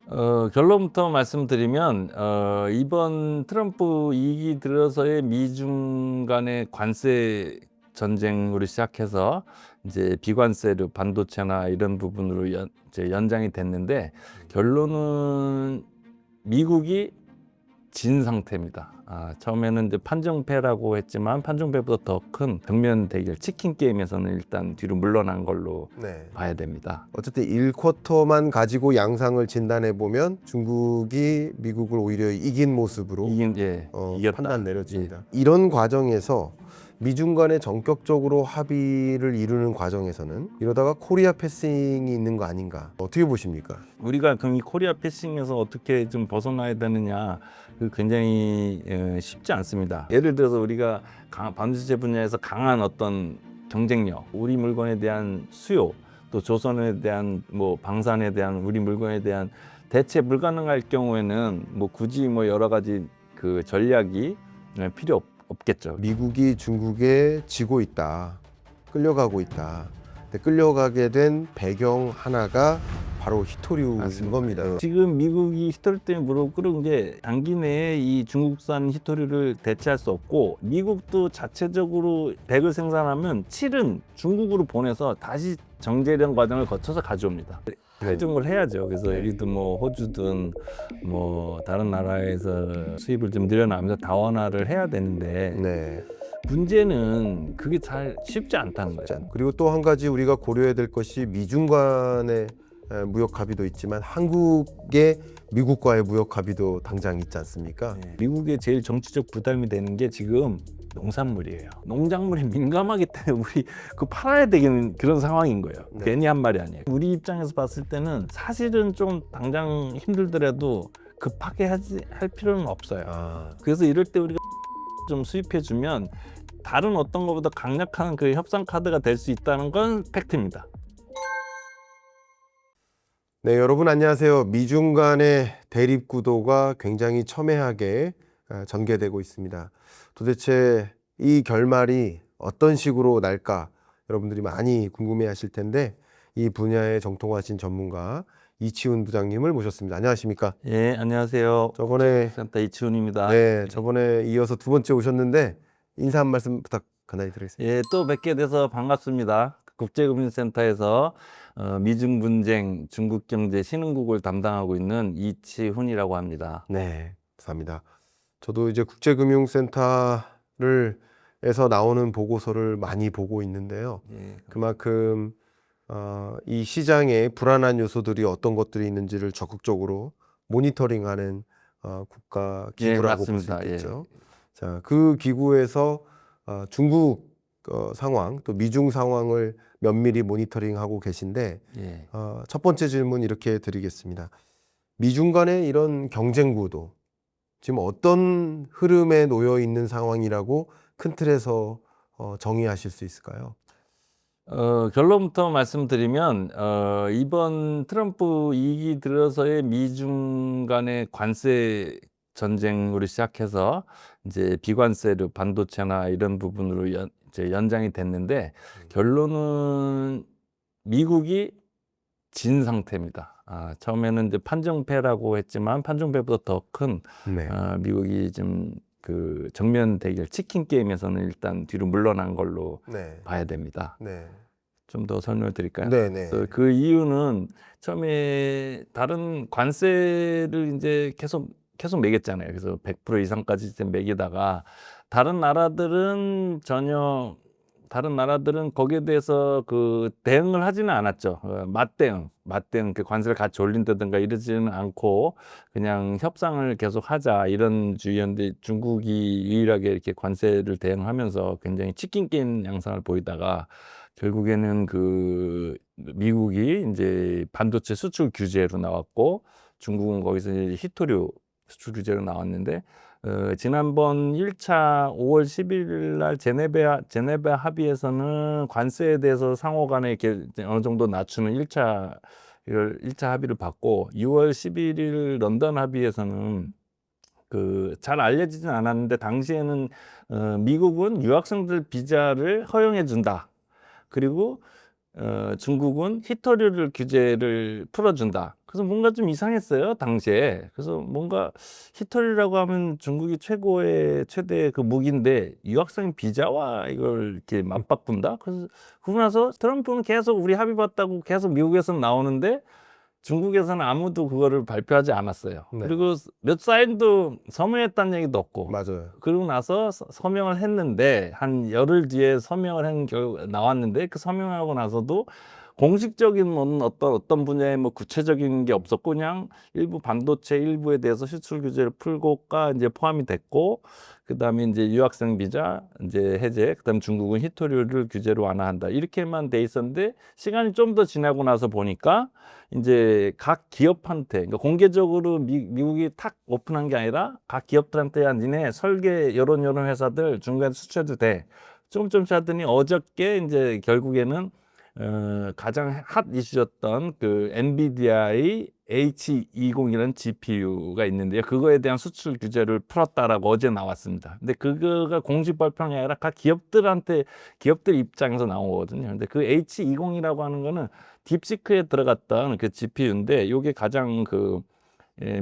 결론부터 말씀드리면 이번 트럼프 2기 들어서의 미중 간의 관세 전쟁으로 시작해서 이제 비관세로 반도체나 이런 부분으로 이제 연장이 됐는데 결론은 미국이 진 상태입니다. 처음에는 이제 판정패라고 했지만 판정패보다 더 큰 정면 대결 치킨 게임에서는 일단 뒤로 물러난 걸로 네. 봐야 됩니다. 어쨌든 1쿼터만 가지고 양상을 진단해 보면 중국이 미국을 오히려 이긴 모습으로 이겼다. 판단 내려집니다. 이런 과정에서 미중 간에 전격적으로 합의를 이루는 과정에서는 이러다가 코리아 패싱이 있는 거 아닌가? 어떻게 보십니까? 우리가 그럼 이 코리아 패싱에서 어떻게 좀 벗어나야 되느냐, 굉장히 쉽지 않습니다. 예를 들어서 우리가 반도체 분야에서 강한 어떤 경쟁력, 우리 물건에 대한 수요, 또 조선에 대한 방산에 대한 우리 물건에 대한 대체 불가능할 경우에는 굳이 여러 가지 그 전략이 필요 없겠죠. 미국이 중국에 지고 있다, 끌려가고 있다. 근데 끌려가게 된 배경 하나가 바로 히토류인 맞습니다. 겁니다. 지금 미국이 히토류 때문에 무릎 꿇은 게 단기 내에 이 중국산 히토류를 대체할 수 없고, 미국도 자체적으로 100을 생산하면 7은 중국으로 보내서 다시 정제련 과정을 거쳐서 가져옵니다. 할증을 해야죠. 그래서 예를 들어 호주든 다른 나라에서 수입을 좀 늘려나가면서 다원화를 해야 되는데, 네. 문제는 그게 잘 쉽지 않다는 거죠. 그리고 또 한 가지 우리가 고려해야 될 것이 미중 간의 무역 합의도 있지만 한국의 미국과의 무역 합의도 당장 있지 않습니까? 미국의 제일 정치적 부담이 되는 게 지금 농산물이에요. 농작물이 민감하기 때문에 우리 그 팔아야 되는 그런 상황인 거예요. 네. 괜히 한 말이 아니에요. 우리 입장에서 봤을 때는 사실은 좀 당장 힘들더라도 급하게 할 필요는 없어요. 그래서 이럴 때 우리가 좀 수입해 주면 다른 어떤 것보다 강력한 그 협상 카드가 될 수 있다는 건 팩트입니다. 네, 여러분 안녕하세요. 미중 간의 대립 구도가 굉장히 첨예하게 전개되고 있습니다. 도대체 이 결말이 어떤 식으로 날까 여러분들이 많이 궁금해하실 텐데 이 분야에 정통하신 전문가 이치훈 부장님을 모셨습니다. 안녕하십니까? 예, 안녕하세요. 저번에 센터 이치훈입니다. 네, 저번에 이어서 두 번째 오셨는데 인사 한 말씀 부탁 간단히 드리겠습니다. 예, 또 뵙게 돼서 반갑습니다. 국제금융센터에서 미중 분쟁, 중국 경제 신흥국을 담당하고 있는 이치훈이라고 합니다. 네, 감사합니다. 저도 이제 국제금융센터를 에서 나오는 보고서를 많이 보고 있는데요. 예, 그만큼 이 시장에 불안한 요소들이 어떤 것들이 있는지를 적극적으로 모니터링하는 국가 기구라고 볼 수 맞습니다. 있겠죠. 자, 그 기구에서 중국 상황 또 미중 상황을 면밀히 모니터링하고 계신데 예. 첫 번째 질문 이렇게 드리겠습니다. 미중 간의 이런 경쟁 구도 지금 어떤 흐름에 놓여 있는 상황이라고 큰 틀에서 정의하실 수 있을까요? 결론부터 말씀드리면 이번 트럼프 2기 들어서의 미중 간의 관세 전쟁으로 시작해서 이제 비관세로 반도체나 이런 부분으로 이제 연장이 됐는데, 결론은 미국이 진 상태입니다. 처음에는 이제 판정패라고 했지만 판정패보다 더 큰 네. 미국이 좀 그 정면 대결 치킨 게임에서는 일단 뒤로 물러난 걸로 네. 봐야 됩니다. 네. 좀 더 설명을 드릴까요? 네, 네. 그래서 그 이유는 처음에 다른 관세를 이제 계속 매겼잖아요. 그래서 100% 이상까지 이제 매기다가 다른 나라들은 거기에 대해서 그 대응을 하지는 않았죠. 맞대응 그 관세를 같이 올린다든가 이러지는 않고 그냥 협상을 계속 하자 이런 주의였는데, 중국이 유일하게 이렇게 관세를 대응하면서 굉장히 치킨 게임 양상을 보이다가 결국에는 그 미국이 이제 반도체 수출 규제로 나왔고, 중국은 거기서 이제 히토류 수출 규제로 나왔는데, 지난번 1차 5월 11일 날 제네바 합의에서는 관세에 대해서 상호 간에 이렇게 어느 정도 낮추는 1차 합의를 받고, 6월 11일 런던 합의에서는 그 잘 알려지진 않았는데 당시에는 미국은 유학생들 비자를 허용해 준다. 그리고 중국은 히토류를 규제를 풀어준다. 그래서 뭔가 좀 이상했어요, 당시에. 그래서 뭔가 히토류라고 하면 중국이 최대 그 무기인데 유학생 비자와 이걸 이렇게 맞바꾼다. 그래서 그러고 나서 트럼프는 계속 우리 합의 봤다고 계속 미국에서는 나오는데 중국에서는 아무도 그거를 발표하지 않았어요. 네. 그리고 몇 사인도 서명했다는 얘기도 없고. 맞아요. 그러고 나서 서명을 했는데 한 열흘 뒤에 서명을 한 결과 나왔는데 그 서명하고 나서도 공식적인 어떤 분야에 뭐 구체적인 게 없었고 그냥 일부 반도체 일부에 대해서 수출 규제를 풀고가 이제 포함이 됐고 그다음에 이제 유학생 비자 이제 해제 그다음 중국은 히토류를 규제로 완화한다 이렇게만 돼 있었는데 시간이 좀 더 지나고 나서 보니까 이제 각 기업한테 그러니까 공개적으로 미국이 탁 오픈한 게 아니라 각 기업들한테 야 니네 설계 요런 회사들 중국에 수출해도 돼. 조금씩 하더니 어저께 이제 결국에는 가장 핫 이슈였던 그 엔비디아의 H20이라는 GPU가 있는데요. 그거에 대한 수출 규제를 풀었다라고 어제 나왔습니다. 근데 그거가 공식 발표가 아니라 각 기업들 입장에서 나온 거거든요. 근데 그 H20이라고 하는 거는 딥시크에 들어갔던 그 GPU인데 이게 가장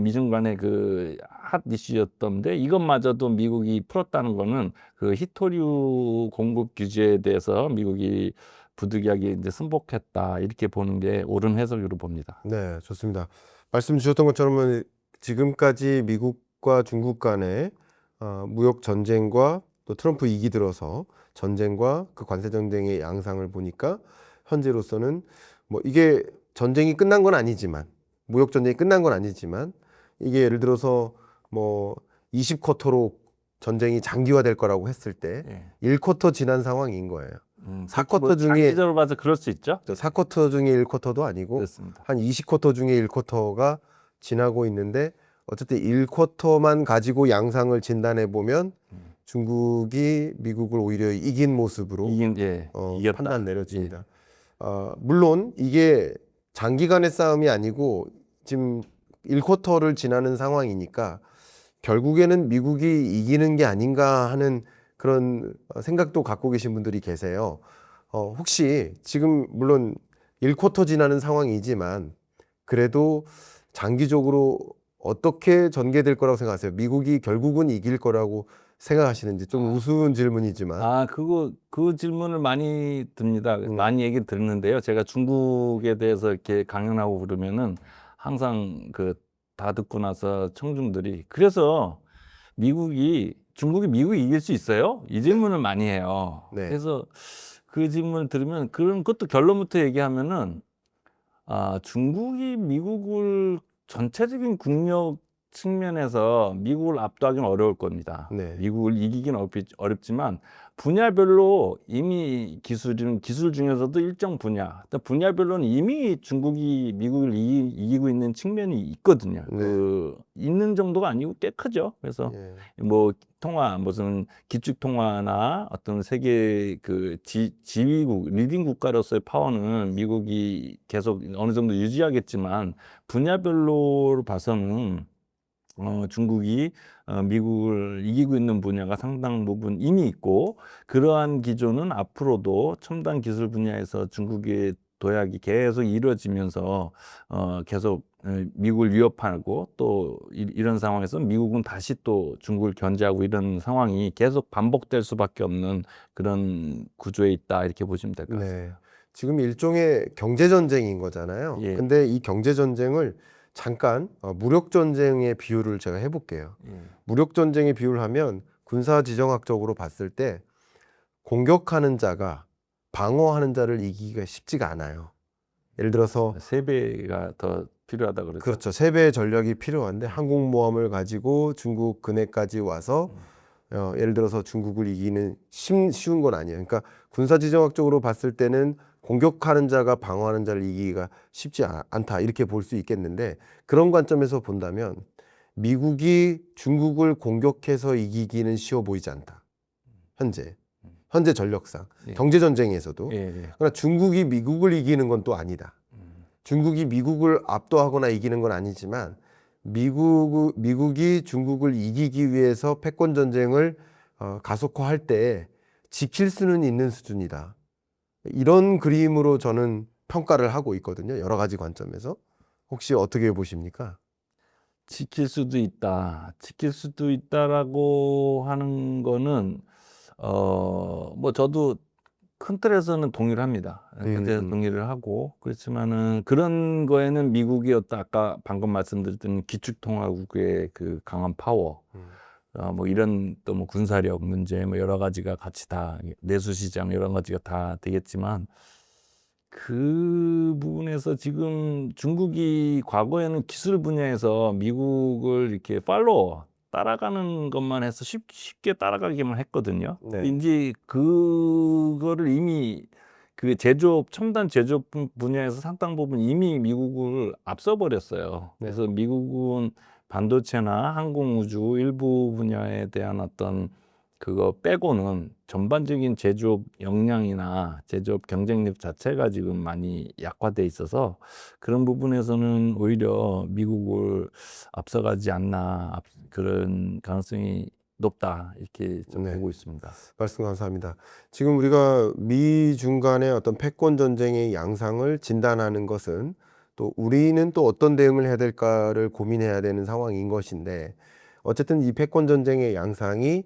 미중 간의 그 핫 이슈였던데 이것마저도 미국이 풀었다는 거는 그 히토류 공급 규제에 대해서 미국이 부득이하게 이제 승복했다 이렇게 보는 게 옳은 해석으로 봅니다. 네, 좋습니다. 말씀 주셨던 것처럼 지금까지 미국과 중국 간의 무역 전쟁과 또 트럼프 2기 들어서 전쟁과 그 관세 전쟁의 양상을 보니까 현재로서는 뭐 이게 전쟁이 끝난 건 아니지만 무역 전쟁이 끝난 건 아니지만 이게 예를 들어서 뭐 20쿼터로 전쟁이 장기화될 거라고 했을 때 예. 1쿼터 지난 상황인 거예요. 4쿼터 뭐 중에 장기적으로 봐서 그럴 수 있죠. 4쿼터 중에 1쿼터도 아니고 그렇습니다. 한 20쿼터 중에 1쿼터가 지나고 있는데 어쨌든 1쿼터만 가지고 양상을 진단해 보면 중국이 미국을 오히려 이긴 모습으로 이겼다. 판단 내려집니다. 물론 이게 장기간의 싸움이 아니고 지금 1쿼터를 지나는 상황이니까 결국에는 미국이 이기는 게 아닌가 하는 그런 생각도 갖고 계신 분들이 계세요. 혹시 지금 물론 1쿼터 지나는 상황이지만 그래도 장기적으로 어떻게 전개될 거라고 생각하세요? 미국이 결국은 이길 거라고 생각하시는지 좀 우스운 질문이지만. 그 질문을 많이 듭니다. 많이 얘기 듣는데요. 제가 중국에 대해서 이렇게 강연하고 그러면은 항상 다 듣고 나서 청중들이 그래서 중국이 미국이 이길 수 있어요? 이 질문을 많이 해요. 네. 그래서 그 질문을 들으면 그런 것도 결론부터 얘기하면은 중국이 미국을 전체적인 국력 측면에서 미국을 압도하기는 어려울 겁니다. 네. 미국을 이기긴 어렵지만 분야별로 이미 기술 중에서도 일정 분야별로는 이미 중국이 미국을 이기고 있는 측면이 있거든요. 네. 있는 정도가 아니고 꽤 크죠. 그래서 예. 뭐 무슨 기축 통화나 어떤 세계 지휘국 리딩 국가로서의 파워는 미국이 계속 어느 정도 유지하겠지만 분야별로 봐서는 중국이 미국을 이기고 있는 분야가 상당 부분 이미 있고 그러한 기조는 앞으로도 첨단 기술 분야에서 중국의 도약이 계속 이루어지면서 계속 미국을 위협하고 또 이런 상황에서 미국은 다시 또 중국을 견제하고 이런 상황이 계속 반복될 수밖에 없는 그런 구조에 있다 이렇게 보시면 될 것 같습니다. 네. 지금 일종의 경제 전쟁인 거잖아요. 예. 근데 이 경제 전쟁을 잠깐 무력 전쟁의 비유를 제가 해볼게요. 무력 전쟁의 비유를 하면 군사 지정학적으로 봤을 때 공격하는 자가 방어하는 자를 이기기가 쉽지가 않아요. 예를 들어서 3배가 더 필요하다 그러죠. 그렇죠. 3배의 전력이 필요한데 항공모함을 가지고 중국 근해까지 와서 예를 들어서 중국을 이기는 쉬운 건 아니에요. 그러니까 군사지정학적으로 봤을 때는 공격하는 자가 방어하는 자를 이기기가 쉽지 않다 이렇게 볼 수 있겠는데 그런 관점에서 본다면 미국이 중국을 공격해서 이기기는 쉬워 보이지 않다. 현재 전력상 예. 경제전쟁에서도 예. 그러나 중국이 미국을 이기는 건 또 아니다. 중국이 미국을 압도하거나 이기는 건 아니지만 미국이 중국을 이기기 위해서 패권 전쟁을 가속화할 때 지킬 수는 있는 수준이다. 이런 그림으로 저는 평가를 하고 있거든요. 여러 가지 관점에서. 혹시 어떻게 보십니까? 지킬 수도 있다. 지킬 수도 있다라고 하는 거는 뭐 저도 큰 틀에서는 동의를 합니다. 큰 틀에서 음. 동의를 하고 그렇지만은 그런 거에는 미국이 어떤 아까 방금 말씀드렸던 기축통화국의 그 강한 파워 음. 뭐 이런 또 뭐 군사력 문제 뭐 여러 가지가 같이 다 내수 시장 여러 가지가 다 되겠지만 그 부분에서 지금 중국이 과거에는 기술 분야에서 미국을 이렇게 팔로워 따라가는 것만 해서 쉽게 따라가기만 했거든요. 네. 인제 그거를 이미 그 제조업 첨단 제조업 분야에서 상당 부분 이미 미국을 앞서 버렸어요. 네. 그래서 미국은 반도체나 항공우주 일부 분야에 대한 어떤 그거 빼고는 전반적인 제조업 역량이나 제조업 경쟁력 자체가 지금 많이 약화돼 있어서 그런 부분에서는 오히려 미국을 앞서가지 않나 그런 가능성이 높다 이렇게 좀 네. 보고 있습니다. 말씀 감사합니다. 지금 우리가 미중 간의 어떤 패권 전쟁의 양상을 진단하는 것은 또 우리는 또 어떤 대응을 해야 될까를 고민해야 되는 상황인 것인데 어쨌든 이 패권 전쟁의 양상이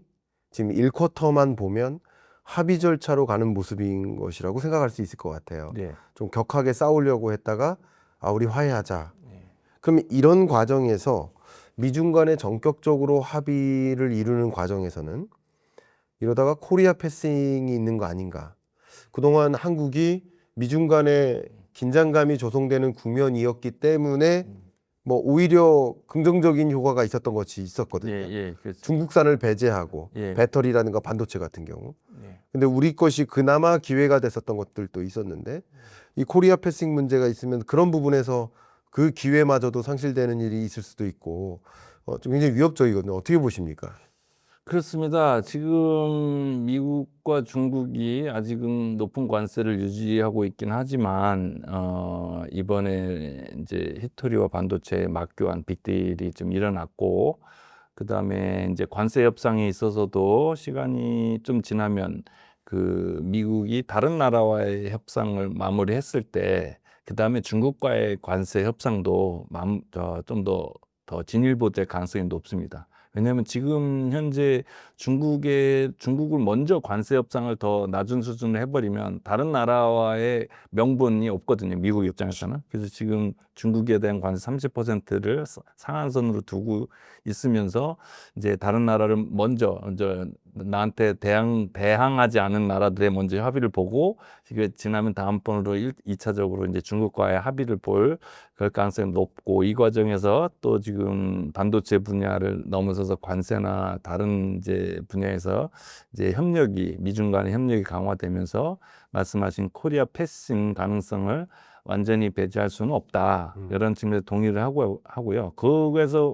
지금 1쿼터만 보면 합의 절차로 가는 모습인 것이라고 생각할 수 있을 것 같아요. 네. 좀 격하게 싸우려고 했다가 우리 화해하자. 네. 그럼 이런 과정에서 미중 간에 전격적으로 합의를 이루는 과정에서는 이러다가 코리아 패싱이 있는 거 아닌가. 그동안 한국이 미중 간에 긴장감이 조성되는 국면이었기 때문에 뭐 오히려 긍정적인 효과가 있었던 것이 있었거든요. 예, 그렇죠. 중국산을 배제하고 예. 배터리라든가 반도체 같은 경우. 네. 근데 우리 것이 그나마 기회가 됐었던 것들도 있었는데 이 코리아 패싱 문제가 있으면 그런 부분에서 그 기회마저도 상실되는 일이 있을 수도 있고 좀 굉장히 위협적이거든요. 어떻게 보십니까? 그렇습니다. 지금 미국과 중국이 아직은 높은 관세를 유지하고 있긴 하지만 이번에 이제 히토리와 반도체 막교환 빅딜이 좀 일어났고 그다음에 이제 관세 협상에 있어서도 시간이 좀 지나면 그 미국이 다른 나라와의 협상을 마무리했을 때 그다음에 중국과의 관세 협상도 좀 더 진일보될 가능성이 높습니다. 왜냐하면 지금 현재 중국을 먼저 관세 협상을 더 낮은 수준으로 해버리면 다른 나라와의 명분이 없거든요. 미국 입장에서는. 그래서 지금 중국에 대한 관세 30%를 상한선으로 두고 있으면서 이제 다른 나라를 먼저 나한테 대항하지 않은 나라들의 먼저 합의를 보고 이게 지나면 다음번으로 2차적으로 이제 중국과의 합의를 볼 그럴 가능성이 높고 이 과정에서 또 지금 반도체 분야를 넘어서서 관세나 다른 이제 분야에서 이제 미중 간의 협력이 강화되면서 말씀하신 코리아 패싱 가능성을 완전히 배제할 수는 없다. 이런 측면에서 동의를 하고요. 그래서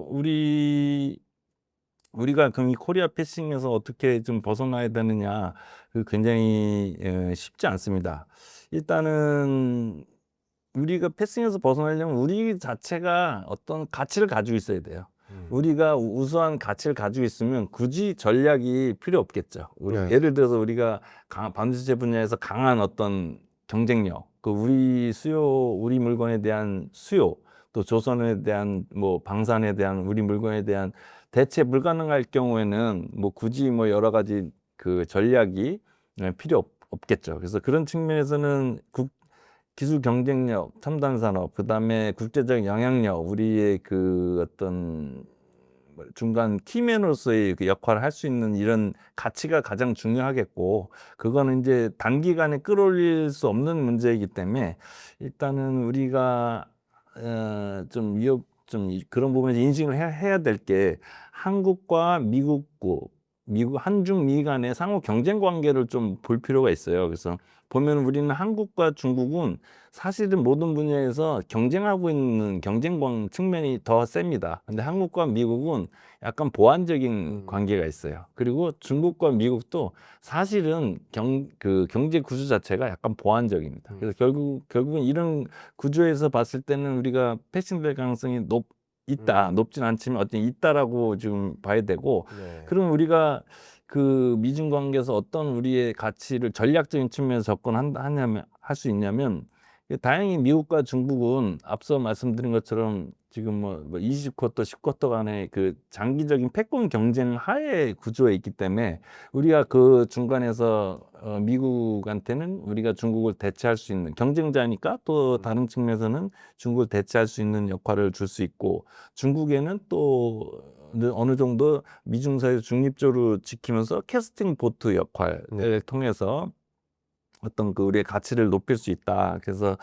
우리가 그럼 이 코리아 패싱에서 어떻게 좀 벗어나야 되느냐, 그 굉장히 쉽지 않습니다. 일단은 우리가 패싱에서 벗어나려면 우리 자체가 어떤 가치를 가지고 있어야 돼요. 우리가 우수한 가치를 가지고 있으면 굳이 전략이 필요 없겠죠. 네. 예를 들어서 우리가 반도체 분야에서 강한 어떤 경쟁력, 우리 물건에 대한 수요, 또 조선에 대한 뭐 방산에 대한 우리 물건에 대한 대체 불가능할 경우에는 뭐 굳이 뭐 여러 가지 그 전략이 필요 없겠죠. 그래서 그런 측면에서는 기술 경쟁력, 첨단 산업, 그다음에 국제적 영향력, 우리의 그 어떤 중간 키맨으로서의 그 역할을 할 수 있는 이런 가치가 가장 중요하겠고, 그거는 이제 단기간에 끌어올릴 수 없는 문제이기 때문에 일단은 우리가 좀 그런 부분에서 인식을 해야 될 게 한국과 미국 한중 미 간의 상호 경쟁 관계를 좀 볼 필요가 있어요. 그래서 보면 우리는 한국과 중국은 사실은 모든 분야에서 경쟁하고 있는 경쟁권 측면이 더 셉니다. 근데 한국과 미국은 약간 보완적인 관계가 있어요. 그리고 중국과 미국도 사실은 그 경제 구조 자체가 약간 보완적입니다. 그래서 결국은 이런 구조에서 봤을 때는 우리가 패싱될 가능성이 높진 않지만 어떤 있다라고 지금 봐야 되고, 네. 그럼 우리가 그 미중 관계에서 어떤 우리의 가치를 전략적인 측면에서 접근하냐면 할 수 있냐면 다행히 미국과 중국은 앞서 말씀드린 것처럼 지금 뭐 20쿼터, 10쿼터 간의 그 장기적인 패권 경쟁 하에 구조에 있기 때문에 우리가 그 중간에서 미국한테는 우리가 중국을 대체할 수 있는 경쟁자니까 또 다른 측면에서는 중국을 대체할 수 있는 역할을 줄 수 있고 중국에는 또 어느 정도 미중 사이를 중립적으로 지키면서 캐스팅 보트 역할을 네. 통해서 어떤 그 우리의 가치를 높일 수 있다. 그래서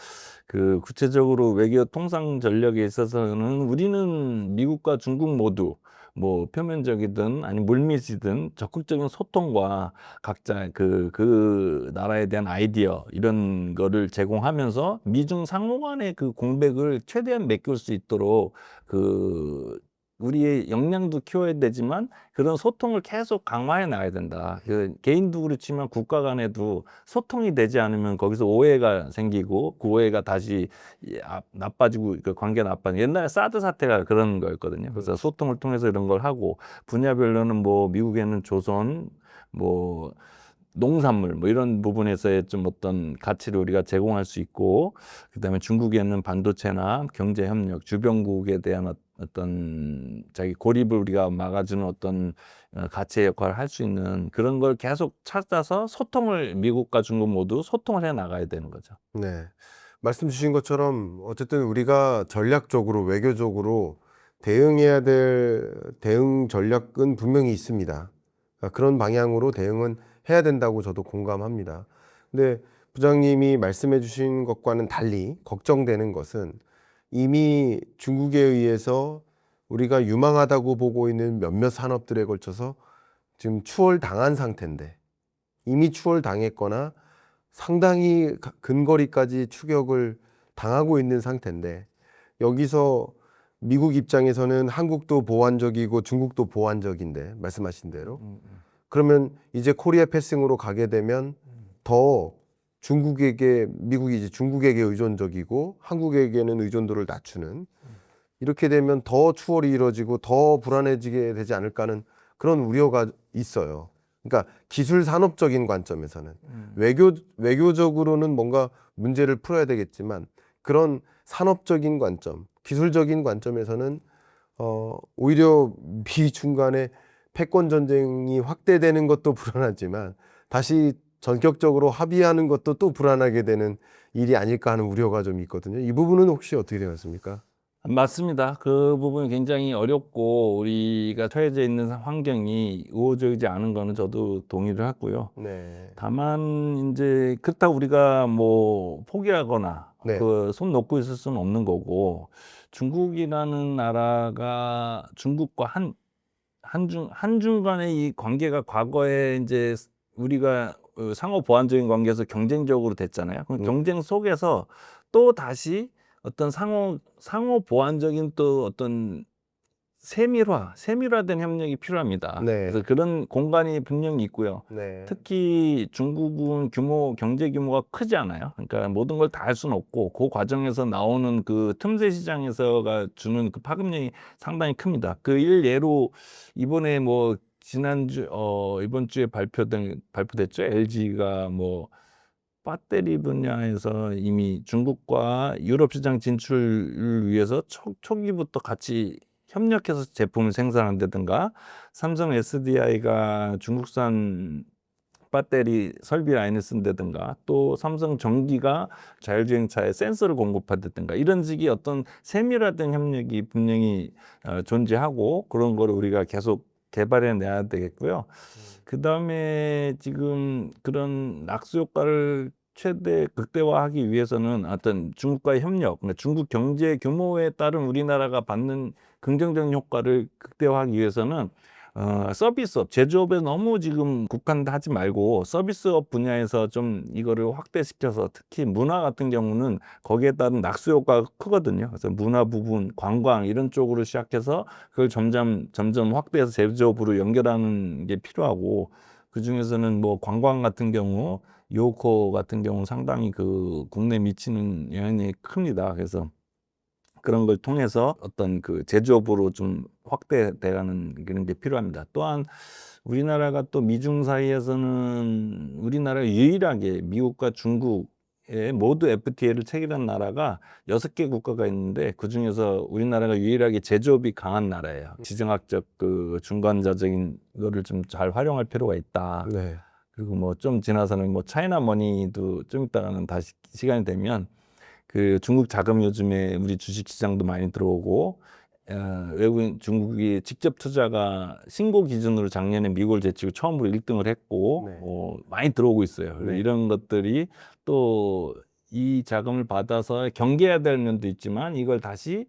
그 구체적으로 외교 통상 전략에 있어서는 우리는 미국과 중국 모두 뭐 표면적이든 아니 물밑이든 적극적인 소통과 각자 그 나라에 대한 아이디어 이런 거를 제공하면서 미중 상호 간의 그 공백을 최대한 메꿀 수 있도록 그 우리의 역량도 키워야 되지만 그런 소통을 계속 강화해 나가야 된다. 그 개인도 그렇지만 국가 간에도 소통이 되지 않으면 거기서 오해가 생기고 그 오해가 다시 나빠지고 그 관계가 나빠지고 옛날에 사드 사태가 그런 거였거든요. 그래서 소통을 통해서 이런 걸 하고 분야별로는 뭐 미국에는 조선 뭐 농산물 뭐 이런 부분에서의 좀 어떤 가치를 우리가 제공할 수 있고 그다음에 중국에는 반도체나 경제 협력, 주변국에 대한 어떤 자기 고립을 우리가 막아주는 어떤 가치의 역할을 할 수 있는 그런 걸 계속 찾아서 소통을 미국과 중국 모두 소통을 해 나가야 되는 거죠. 네. 말씀 주신 것처럼 어쨌든 우리가 전략적으로 외교적으로 대응해야 될 대응 전략은 분명히 있습니다. 그런 방향으로 대응은 해야 된다고 저도 공감합니다. 근데 부장님이 말씀해 주신 것과는 달리 걱정되는 것은 이미 중국에 의해서 우리가 유망하다고 보고 있는 몇몇 산업들에 걸쳐서 지금 추월당한 상태인데 이미 추월당했거나 상당히 근거리까지 추격을 당하고 있는 상태인데 여기서 미국 입장에서는 한국도 보완적이고 중국도 보완적인데 말씀하신 대로 그러면 이제 코리아 패싱으로 가게 되면 더 중국에게 미국이 이제 중국에게 의존적이고 한국에게는 의존도를 낮추는 이렇게 되면 더 추월이 이루어지고 더 불안해지게 되지 않을까 하는 그런 우려가 있어요. 그러니까 기술 산업적인 관점에서는 외교적으로는 뭔가 문제를 풀어야 되겠지만 그런 산업적인 관점, 기술적인 관점에서는 오히려 미중 간의 패권 전쟁이 확대되는 것도 불안하지만 다시 전격적으로 합의하는 것도 또 불안하게 되는 일이 아닐까 하는 우려가 좀 있거든요. 이 부분은 혹시 어떻게 생각하십니까? 맞습니다. 그 부분이 굉장히 어렵고 우리가 처해져 있는 환경이 우호적이지 않은 거는 저도 동의를 하고요. 네. 다만 이제 그렇다고 우리가 뭐 포기하거나 네. 그 손 놓고 있을 수는 없는 거고 중국이라는 나라가 중국과 한중 간의 이 관계가 과거에 이제 우리가 상호 보완적인 관계에서 경쟁적으로 됐잖아요. 그 경쟁 속에서 또 다시 어떤 상호 보완적인 또 어떤 세밀화된 협력이 필요합니다. 네. 그래서 그런 공간이 분명히 있고요. 네. 특히 중국은 경제 규모가 크지 않아요. 그러니까 모든 걸 다 할 수는 없고 그 과정에서 나오는 그 틈새 시장에서가 주는 그 파급력이 상당히 큽니다. 그 일례로 이번에 뭐 이번 주에 발표됐죠. LG가 뭐 배터리 분야에서 이미 중국과 유럽 시장 진출을 위해서 초기부터 같이 협력해서 제품을 생산한다든가 삼성 SDI가 중국산 배터리 설비 라인을 쓴다든가 또 삼성 전기가 자율주행차에 센서를 공급한다든가 이런 식의 어떤 세밀화된 협력이 분명히 존재하고 그런 거를 우리가 계속 개발해 내야 되겠고요. 그다음에 지금 그런 낙수 효과를 최대 극대화하기 위해서는 어떤 중국과의 협력, 그러니까 중국 경제 규모에 따른 우리나라가 받는 긍정적인 효과를 극대화하기 위해서는 서비스업, 제조업에 너무 지금 국한하지 말고 서비스업 분야에서 좀 이거를 확대시켜서 특히 문화 같은 경우는 거기에 따른 낙수 효과가 크거든요. 그래서 문화 부분, 관광 이런 쪽으로 시작해서 그걸 점점 확대해서 제조업으로 연결하는 게 필요하고 그 중에서는 뭐 관광 같은 경우 요코 같은 경우 상당히 그 국내 미치는 영향이 큽니다. 그래서 그런 걸 통해서 어떤 그 제조업으로 좀 확대돼가는 그런 게 필요합니다. 또한 우리나라가 또 미중 사이에서는 우리나라가 유일하게 미국과 중국에 모두 FTA를 체결한 나라가 6개 국가가 있는데 그 중에서 우리나라가 유일하게 제조업이 강한 나라예요. 지정학적 그 중간자적인 거를 좀 잘 활용할 필요가 있다. 네. 그리고 뭐 좀 지나서는 뭐 차이나 머니도 좀 이따가는 다시 시간이 되면 그 중국 자금 요즘에 우리 주식 시장도 많이 들어오고 외국인 중국이 직접 투자가 신고 기준으로 작년에 미국을 제치고 처음으로 1등을 했고 네. 많이 들어오고 있어요. 그래서 네. 이런 것들이 또 이 자금을 받아서 경계해야 될 면도 있지만 이걸 다시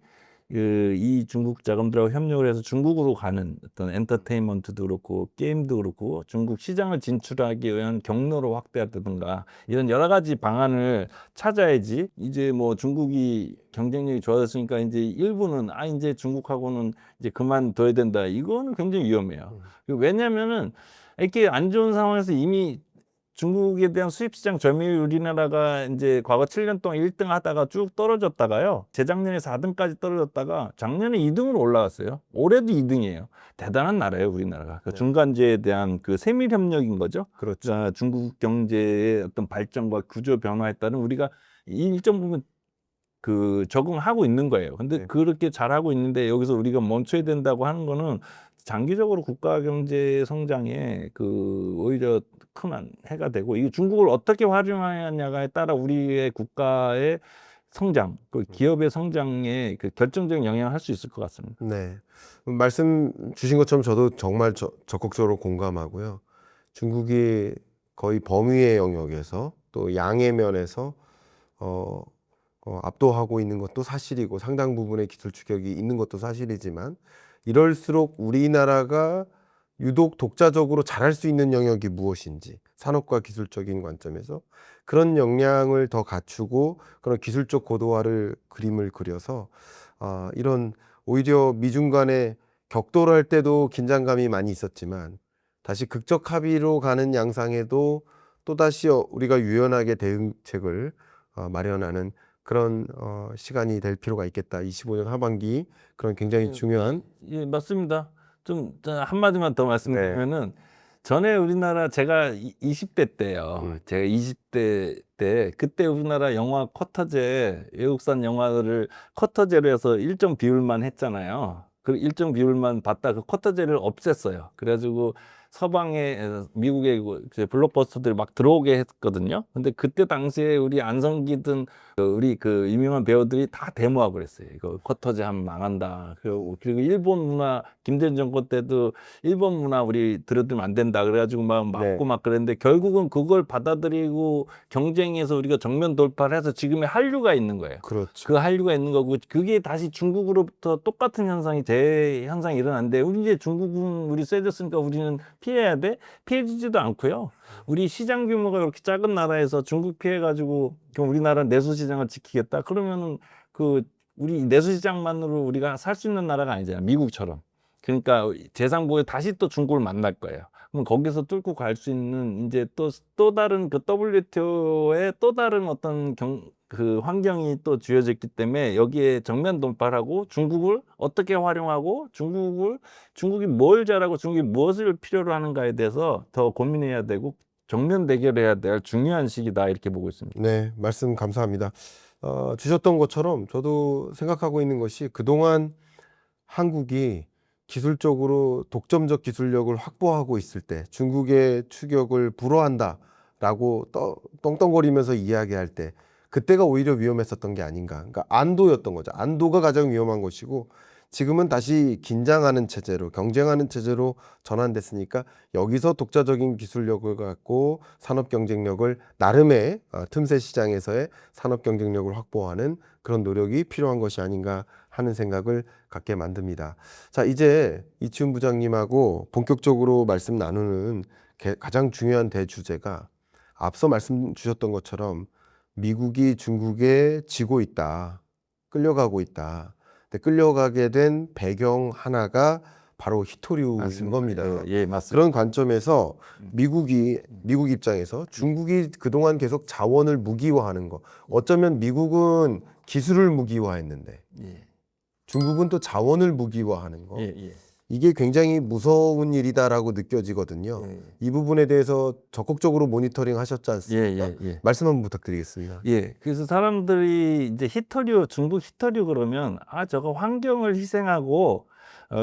이 중국 자금들하고 협력을 해서 중국으로 가는 어떤 엔터테인먼트도 그렇고 게임도 그렇고 중국 시장을 진출하기 위한 경로로 확대한다든가 이런 여러 가지 방안을 찾아야지. 이제 뭐 중국이 경쟁력이 좋아졌으니까 이제 일부는 이제 중국하고는 이제 그만둬야 된다. 이거는 굉장히 위험해요. 왜냐면은 이렇게 안 좋은 상황에서 이미 중국에 대한 수입 시장 점유율 우리나라가 이제 과거 7년 동안 1등 하다가 쭉 떨어졌다가요. 재작년에 4등까지 떨어졌다가 작년에 2등으로 올라갔어요. 올해도 2등이에요. 대단한 나라예요, 우리나라가. 그 네. 중간재에 대한 그 세밀 협력인 거죠. 그렇죠. 그러니까 중국 경제의 어떤 발전과 구조 변화에 따른 우리가 일정 부분 그 적응하고 있는 거예요. 근데 네. 그렇게 잘하고 있는데 여기서 우리가 멈춰야 된다고 하는 거는 장기적으로 국가 경제 성장에 그 오히려 큰 해가 되고 이 중국을 어떻게 활용하느냐에 따라 우리의 국가의 성장, 그 기업의 성장에 그 결정적인 영향을 할 수 있을 것 같습니다. 네. 말씀 주신 것처럼 저도 정말 적극적으로 공감하고요. 중국이 거의 범위의 영역에서 또 양의 면에서 압도하고 있는 것도 사실이고 상당 부분의 기술 추격이 있는 것도 사실이지만 이럴수록 우리나라가 유독 독자적으로 잘할 수 있는 영역이 무엇인지 산업과 기술적인 관점에서 그런 역량을 더 갖추고 그런 기술적 고도화를 그림을 그려서 이런 오히려 미중 간에 격돌할 때도 긴장감이 많이 있었지만 다시 극적 합의로 가는 양상에도 또다시 우리가 유연하게 대응책을 마련하는 그런 시간이 될 필요가 있겠다. 25년 하반기 그런 굉장히 중요한 예, 맞습니다. 좀 한마디만 더 말씀드리면은 전에 우리나라 제가 20대 때요. 제가 20대 때 그때 우리나라 영화 쿼터제 외국산 영화를 쿼터제로 해서 일정 비율만 했잖아요. 그 일정 비율만 받다 그 쿼터제를 없앴어요. 그래가지고 서방에 미국의 블록버스터들이 막 들어오게 했거든요. 근데 그때 당시에 우리 안성기든 우리 그 유명한 배우들이 다 데모하고 그랬어요. 이거 쿼터제 하면 망한다. 그리고 일본 문화 김대중 정권 때도 일본 문화 우리 들여들면 안 된다. 그래가지고 막 막고 막 그랬는데 결국은 그걸 받아들이고 경쟁에서 우리가 정면 돌파를 해서 지금의 한류가 있는 거예요. 그렇죠. 그 한류가 있는 거고 그게 다시 중국으로부터 똑같은 현상이 재현상이 일어난대. 우리 이제 중국은 우리 세졌으니까 우리는 피해야 돼? 피해지지도 않고요. 우리 시장 규모가 그렇게 작은 나라에서 중국 피해가지고 그럼 우리나라 내수 시장을 지키겠다? 그러면은 그 우리 내수 시장만으로 우리가 살 수 있는 나라가 아니잖아요. 미국처럼. 그러니까 재상보에 다시 또 중국을 만날 거예요. 그럼 거기서 뚫고 갈 수 있는 이제 또 다른 그 WTO의 또 다른 어떤 그 환경이 또 주어졌기 때문에 여기에 정면 돌파를 하고 중국을 어떻게 활용하고 중국이 뭘 잘하고 중국이 무엇을 필요로 하는가에 대해서 더 고민해야 되고 정면 대결해야 될 중요한 시기다 이렇게 보고 있습니다. 네, 말씀 감사합니다. 주셨던 것처럼 저도 생각하고 있는 것이 그동안 한국이 기술적으로 독점적 기술력을 확보하고 있을 때 중국의 추격을 불허한다라고 떵떵거리면서 이야기할 때 그때가 오히려 위험했었던 게 아닌가. 그러니까 안도였던 거죠. 안도가 가장 위험한 것이고 지금은 다시 긴장하는 체제로 경쟁하는 체제로 전환됐으니까 여기서 독자적인 기술력을 갖고 산업 경쟁력을 나름의 틈새 시장에서의 산업 경쟁력을 확보하는 그런 노력이 필요한 것이 아닌가 하는 생각을 갖게 만듭니다. 자, 이제 이치훈 부장님하고 본격적으로 말씀 나누는 가장 중요한 대주제가 앞서 말씀 주셨던 것처럼 미국이 중국에 지고 있다, 끌려가고 있다. 근데 끌려가게 된 배경 하나가 바로 히토류인 겁니다. 예, 맞습니다. 그런 관점에서 미국 입장에서 중국이 그동안 계속 자원을 무기화하는 거, 어쩌면 미국은 기술을 무기화했는데 예. 중국은 또 자원을 무기화하는 거. 예, 예. 이게 굉장히 무서운 일이다라고 느껴지거든요. 예. 이 부분에 대해서 적극적으로 모니터링 하셨지 예, 않습니까? 예, 예. 말씀 한번 부탁드리겠습니다. 예. 그래서 사람들이 이제 히토류, 중국 히토류 그러면 아, 저거 환경을 희생하고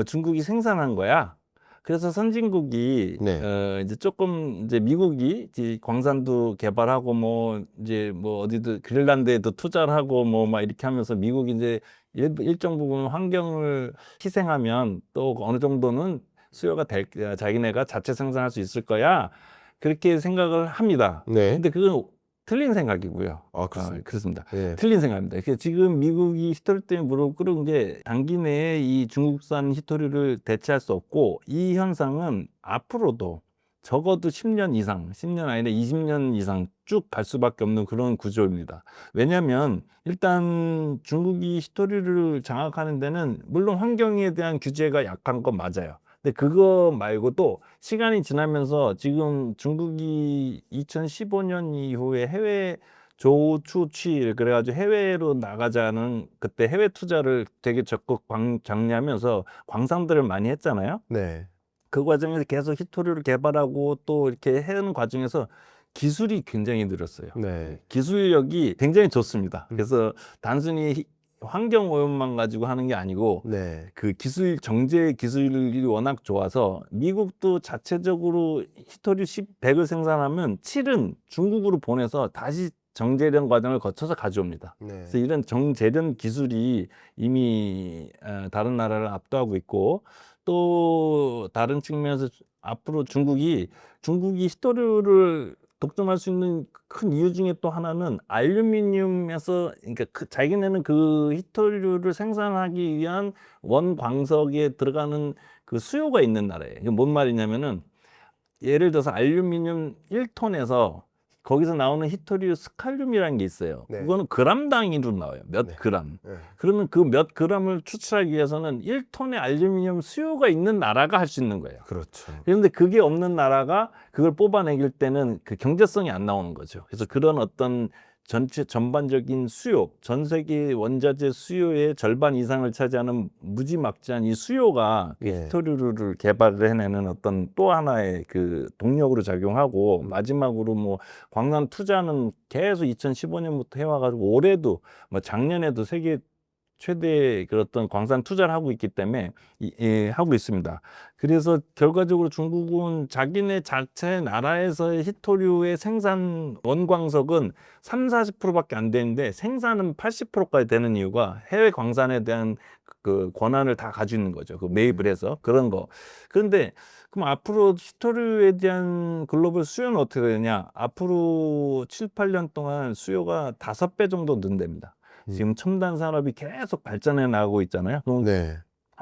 중국이 생산한 거야. 그래서 선진국이 네. 이제 조금 이제 미국이 이제 광산도 개발하고 뭐 이제 뭐 어디도 그린란드에도 투자를 하고 뭐 막 이렇게 하면서 미국이 이제 일정 부분 환경을 희생하면 또 어느 정도는 수요가 될 자기네가 자체 생산할 수 있을 거야. 그렇게 생각을 합니다. 네. 근데 그건 틀린 생각이고요. 아, 그렇습니까? 그렇습니다. 네. 틀린 생각입니다. 그래서 지금 미국이 히토류 때문에 무릎 꿇은 게 단기 내에 이 중국산 히토류를 대체할 수 없고 이 현상은 앞으로도 적어도 10년 이상, 10년 아니라 20년 이상 쭉 갈 수밖에 없는 그런 구조입니다. 왜냐하면 일단 중국이 히토류를 장악하는 데는 물론 환경에 대한 규제가 약한 건 맞아요. 근데 그거 말고도 시간이 지나면서 지금 중국이 2015년 이후에 해외 조추치 그래가지고 해외로 나가자는 그때 해외 투자를 되게 적극 장려하면서 광산들을 많이 했잖아요. 네. 그 과정에서 계속 히토류를 개발하고 또 이렇게 하는 과정에서 기술이 굉장히 늘었어요. 네. 기술력이 굉장히 좋습니다. 그래서 단순히 환경 오염만 가지고 하는 게 아니고 네. 그 기술 정제 기술이 워낙 좋아서 미국도 자체적으로 히토류 100을 생산하면 7은 중국으로 보내서 다시 정제련 과정을 거쳐서 가져옵니다. 네. 그래서 이런 정제련 기술이 이미 다른 나라를 압도하고 있고 또 다른 측면에서 앞으로 중국이 히토류를 독점할 수 있는 큰 이유 중에 또 하나는 알루미늄에서 그러니까 자기네는 그 히토류를 생산하기 위한 원광석에 들어가는 그 수요가 있는 나라예요. 이게 뭔 말이냐면은 예를 들어서 알루미늄 1톤에서 거기서 나오는 히토류 스칼륨이라는 게 있어요. 네. 그거는 그람 단위로 나와요. 몇 네. 그람. 네. 그러면 그 몇 그람을 추출하기 위해서는 1톤의 알루미늄 수요가 있는 나라가 할 수 있는 거예요. 그렇죠. 그런데 그게 없는 나라가 그걸 뽑아내길 때는 그 경제성이 안 나오는 거죠. 그래서 그런 어떤 전반적인 수요, 전 세계 원자재 수요의 절반 이상을 차지하는 무지막지한 이 수요가 그 네. 히토류를 개발을 해내는 어떤 또 하나의 그 동력으로 작용하고 마지막으로 뭐 광산 투자는 계속 2015년부터 해와가지고 올해도 뭐 작년에도 세계 최대 그 어떤 광산 투자를 하고 있기 때문에 하고 있습니다. 그래서 결과적으로 중국은 자기네 자체 나라에서의 히토류의 생산 원광석은 30-40%밖에 안 되는데 생산은 80%까지 되는 이유가 해외 광산에 대한 그 권한을 다 가지고 있는 거죠. 그 매입을 해서 그런 거. 그런데 그럼 앞으로 히토류에 대한 글로벌 수요는 어떻게 되냐? 앞으로 7-8년 동안 수요가 5배 정도 는답니다. 지금 첨단 산업이 계속 발전해 나가고 있잖아요. 그럼 네.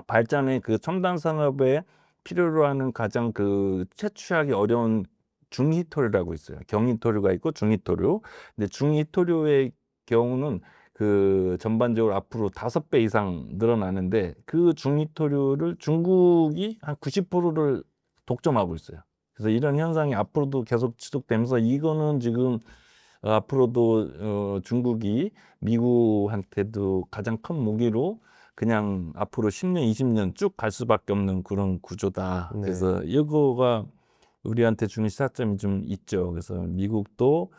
발전의 그 첨단 산업에 필요로 하는 가장 그 채취하기 어려운 중히토류라고 있어요. 경히토류가 있고 중히토류. 근데 중히토류의 경우는 그 전반적으로 앞으로 5배 이상 늘어나는데 그 중히토류를 중국이 한 90%를 독점하고 있어요. 그래서 이런 현상이 앞으로도 계속 지속되면서 이거는 지금 앞으로도 중국이 미국한테도 가장 큰 무기로 그냥 앞으로 10년, 20년 쭉 갈 수밖에 없는 그런 구조다. 네. 그래서 이거가 우리한테 주는 시사점이 좀 있죠. 그래서 미국도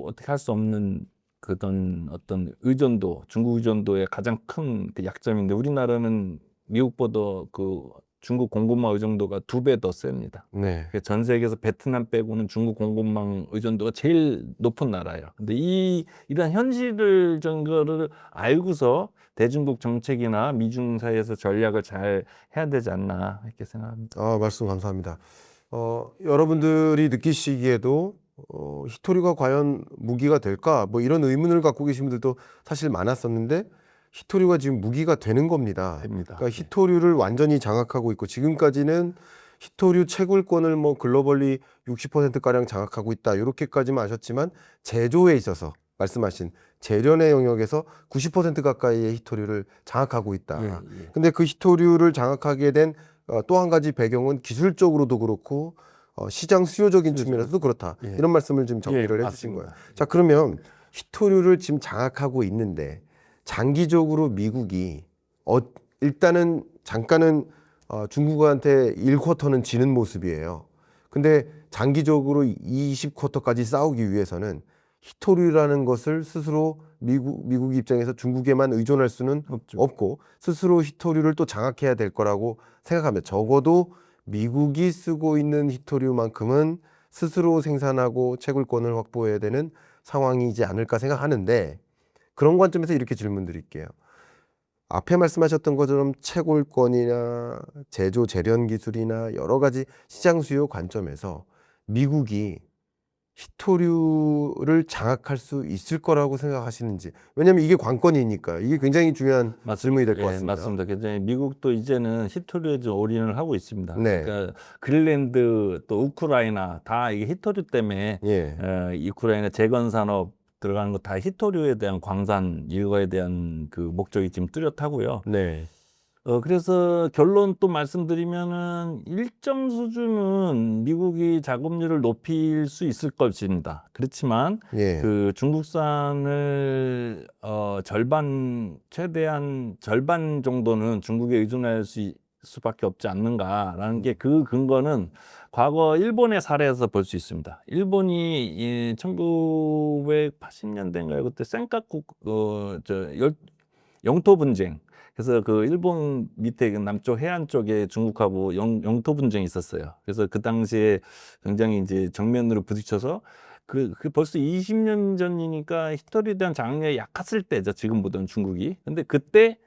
어떻게 할 수 없는 그런 어떤 의존도, 중국 의존도의 가장 큰 그 약점인데 우리나라는 미국보다 그 중국 공급망 의존도가 2배 더 셉니다. 네. 전 세계에서 베트남 빼고는 중국 공급망 의존도가 제일 높은 나라예요. 근데 이런 현실을 정거를 알고서 대중국 정책이나 미중 사이에서 전략을 잘 해야 되지 않나 이렇게 생각합니다. 말씀 감사합니다. 여러분들이 느끼시기에도 히토류가 과연 무기가 될까? 뭐 이런 의문을 갖고 계신 분들도 사실 많았었는데 히토류가 지금 무기가 되는 겁니다. 됩니다. 그러니까 히토류를 완전히 장악하고 있고 지금까지는 히토류 채굴권을 뭐 글로벌리 60%가량 장악하고 있다. 이렇게까지만 아셨지만 제조에 있어서 말씀하신 재련의 영역에서 90% 가까이의 히토류를 장악하고 있다. 예, 예. 근데 그 히토류를 장악하게 된 또 한 가지 배경은 기술적으로도 그렇고 시장 수요적인 측면에서도 그렇다. 예. 이런 말씀을 지금 정리를 예, 해주신 거예요. 맞습니다. 자, 그러면 히토류를 지금 장악하고 있는데 장기적으로 미국이 일단은 잠깐은 중국한테 1쿼터는 지는 모습이에요. 근데 장기적으로 20쿼터까지 싸우기 위해서는 히토류라는 것을 스스로 미국 입장에서 중국에만 의존할 수는 없죠. 없고 스스로 히토류를 또 장악해야 될 거라고 생각합니다. 적어도 미국이 쓰고 있는 히토류만큼은 스스로 생산하고 채굴권을 확보해야 되는 상황이지 않을까 생각하는데, 그런 관점에서 이렇게 질문 드릴게요. 앞에 말씀하셨던 것처럼 채굴권이나 제조 재련 기술이나 여러 가지 시장 수요 관점에서 미국이 히토류를 장악할 수 있을 거라고 생각하시는지. 왜냐하면 이게 관건이니까 이게 굉장히 중요한 질문이 될 것 예, 같습니다. 맞습니다. 굉장히 미국도 이제는 히토류에 좀 올인을 하고 있습니다. 네. 그러니까 그린란드 또 우크라이나 다 이게 히토류 때문에 예. 우크라이나 재건 산업 들어가는 거 다 히토류에 대한 광산 이거에 대한 그 목적이 지금 뚜렷하고요. 네. 그래서 결론 또 말씀드리면은 일정 수준은 미국이 작업률을 높일 수 있을 것입니다. 그렇지만 예. 그 중국산을 최대한 절반 정도는 중국에 의존할 수밖에 없지 않는가라는 게 그 근거는 과거 일본의 사례에서 볼 수 있습니다. 일본이 1980년대인가요? 그때 센카쿠 영토 분쟁. 그래서 그 일본 밑에 그 남쪽 해안 쪽에 중국하고 영토 분쟁이 있었어요. 그래서 그 당시에 굉장히 이제 정면으로 부딪혀서 그 벌써 20년 전이니까 히토리에 대한 장악력이 약했을 때죠. 지금보다는 중국이. 근데 그때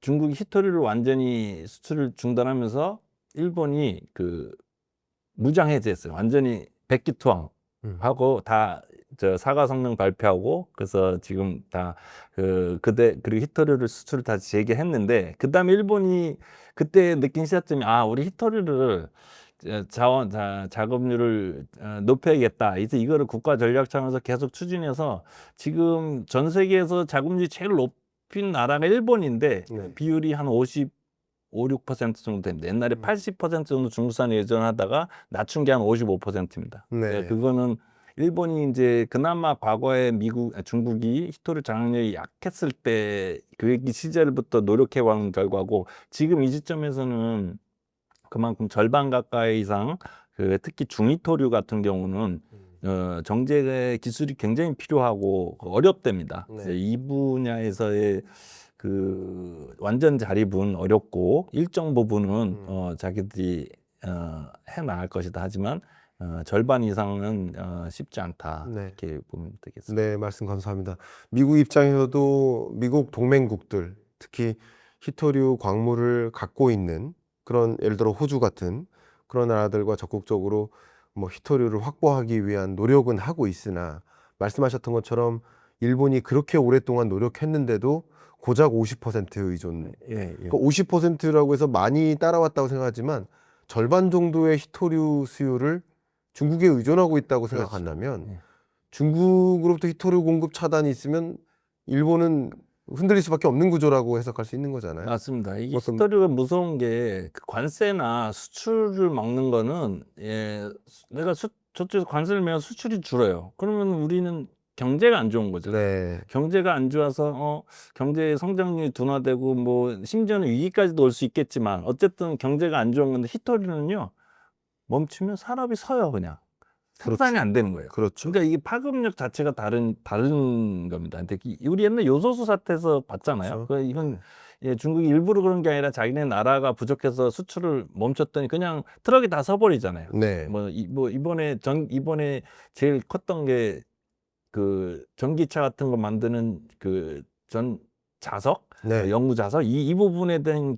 중국이 히토리를 완전히 수출을 중단하면서 일본이 그 무장 해제했어요. 완전히 백기투항하고 다 사과 성명 발표하고, 그래서 지금 다 그리고 히토류를 수출을 다시 재개했는데, 그다음에 일본이 그때 느낀 시작점이 우리 히토류를 작업률을 높여야겠다. 이제 이거를 국가 전략 차원에서 계속 추진해서 지금 전 세계에서 작업률이 제일 높은 나라가 일본인데 네. 비율이 한 5, 6% 정도 됩니다. 옛날에 80% 정도 중국산에 의존하다가 낮춘 게 한 55%입니다. 네. 그거는 일본이 이제 그나마 과거에 중국이 히토류 장악력이 약했을 때 그 시절부터 노력해 온 결과고, 지금 이 시점에서는 그만큼 절반 가까이 이상 특히 중히토류 같은 경우는 정제 기술이 굉장히 필요하고 어렵답니다. 네. 그래서 이 분야에서의 그 완전 자립은 어렵고 일정 부분은 자기들이 해 나갈 것이다. 하지만 절반 이상은 쉽지 않다. 네. 이렇게 보면 되겠습니다. 네, 말씀 감사합니다. 미국 입장에서도 미국 동맹국들, 특히 히토류 광물을 갖고 있는 그런, 예를 들어 호주 같은 그런 나라들과 적극적으로 뭐 히토류를 확보하기 위한 노력은 하고 있으나, 말씀하셨던 것처럼 일본이 그렇게 오랫동안 노력했는데도 고작 50% 의존. 예, 예. 그러니까 50%라고 해서 많이 따라왔다고 생각하지만 절반 정도의 히토류 수요를 중국에 의존하고 있다고 그렇죠. 생각한다면, 예. 중국으로부터 히토류 공급 차단이 있으면 일본은 흔들릴 수밖에 없는 구조라고 해석할 수 있는 거잖아요. 맞습니다. 이게 어떤- 히토류가 무서운 게 그 관세나 수출을 막는 거는 내가 저쪽에서 관세를 매면 수출이 줄어요. 그러면 우리는 경제가 안 좋은 거죠. 네. 경제가 안 좋아서 경제 성장률이 둔화되고 뭐 심지어는 위기까지도 올 수 있겠지만 어쨌든 경제가 안 좋은 건데, 히토류는요 멈추면 산업이 서요. 그냥 생산이 안 되는 거예요. 그렇죠. 그러니까 이게 파급력 자체가 다른 겁니다. 근데 우리 옛날 요소수 사태에서 봤잖아요. 그렇죠. 이건 중국이 일부러 그런 게 아니라 자기네 나라가 부족해서 수출을 멈췄더니 그냥 트럭이 다 서버리잖아요. 네. 이번에 제일 컸던 게 그 전기차 같은 거 만드는 그 자석, 네. 연구 자석, 이 부분에 대한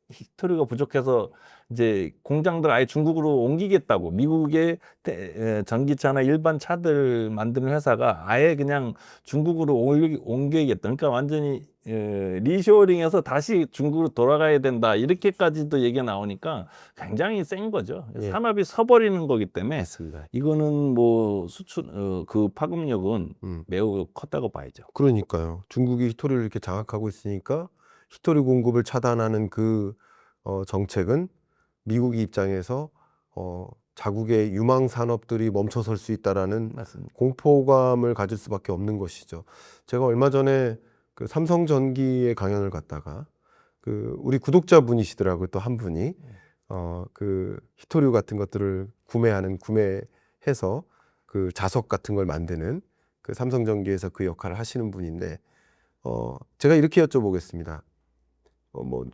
히토리가 부족해서 이제 공장들 아예 중국으로 옮기겠다고, 미국의 전기차나 일반 차들 만드는 회사가 아예 그냥 중국으로 옮기겠다. 그러니까 완전히 리쇼어링해서 다시 중국으로 돌아가야 된다. 이렇게까지도 얘기가 나오니까 굉장히 센 거죠. 예. 산업이 서버리는 거기 때문에 맞습니다. 이거는 뭐 수출 그 파급력은 매우 컸다고 봐야죠. 그러니까요. 중국이 히토류를 이렇게 장악하고 있으니까 히토류 공급을 차단하는 그 정책은 미국이 입장에서 자국의 유망 산업들이 멈춰설 수 있다라는 맞습니다. 공포감을 가질 수밖에 없는 것이죠. 제가 얼마 전에 그 삼성전기의 강연을 갔다가 그 우리 구독자분이시더라고요. 또 한 분이 그 히토류 같은 것들을 구매해서 그 자석 같은 걸 만드는 그 삼성전기에서 그 역할을 하시는 분인데 제가 이렇게 여쭤보겠습니다. 뭐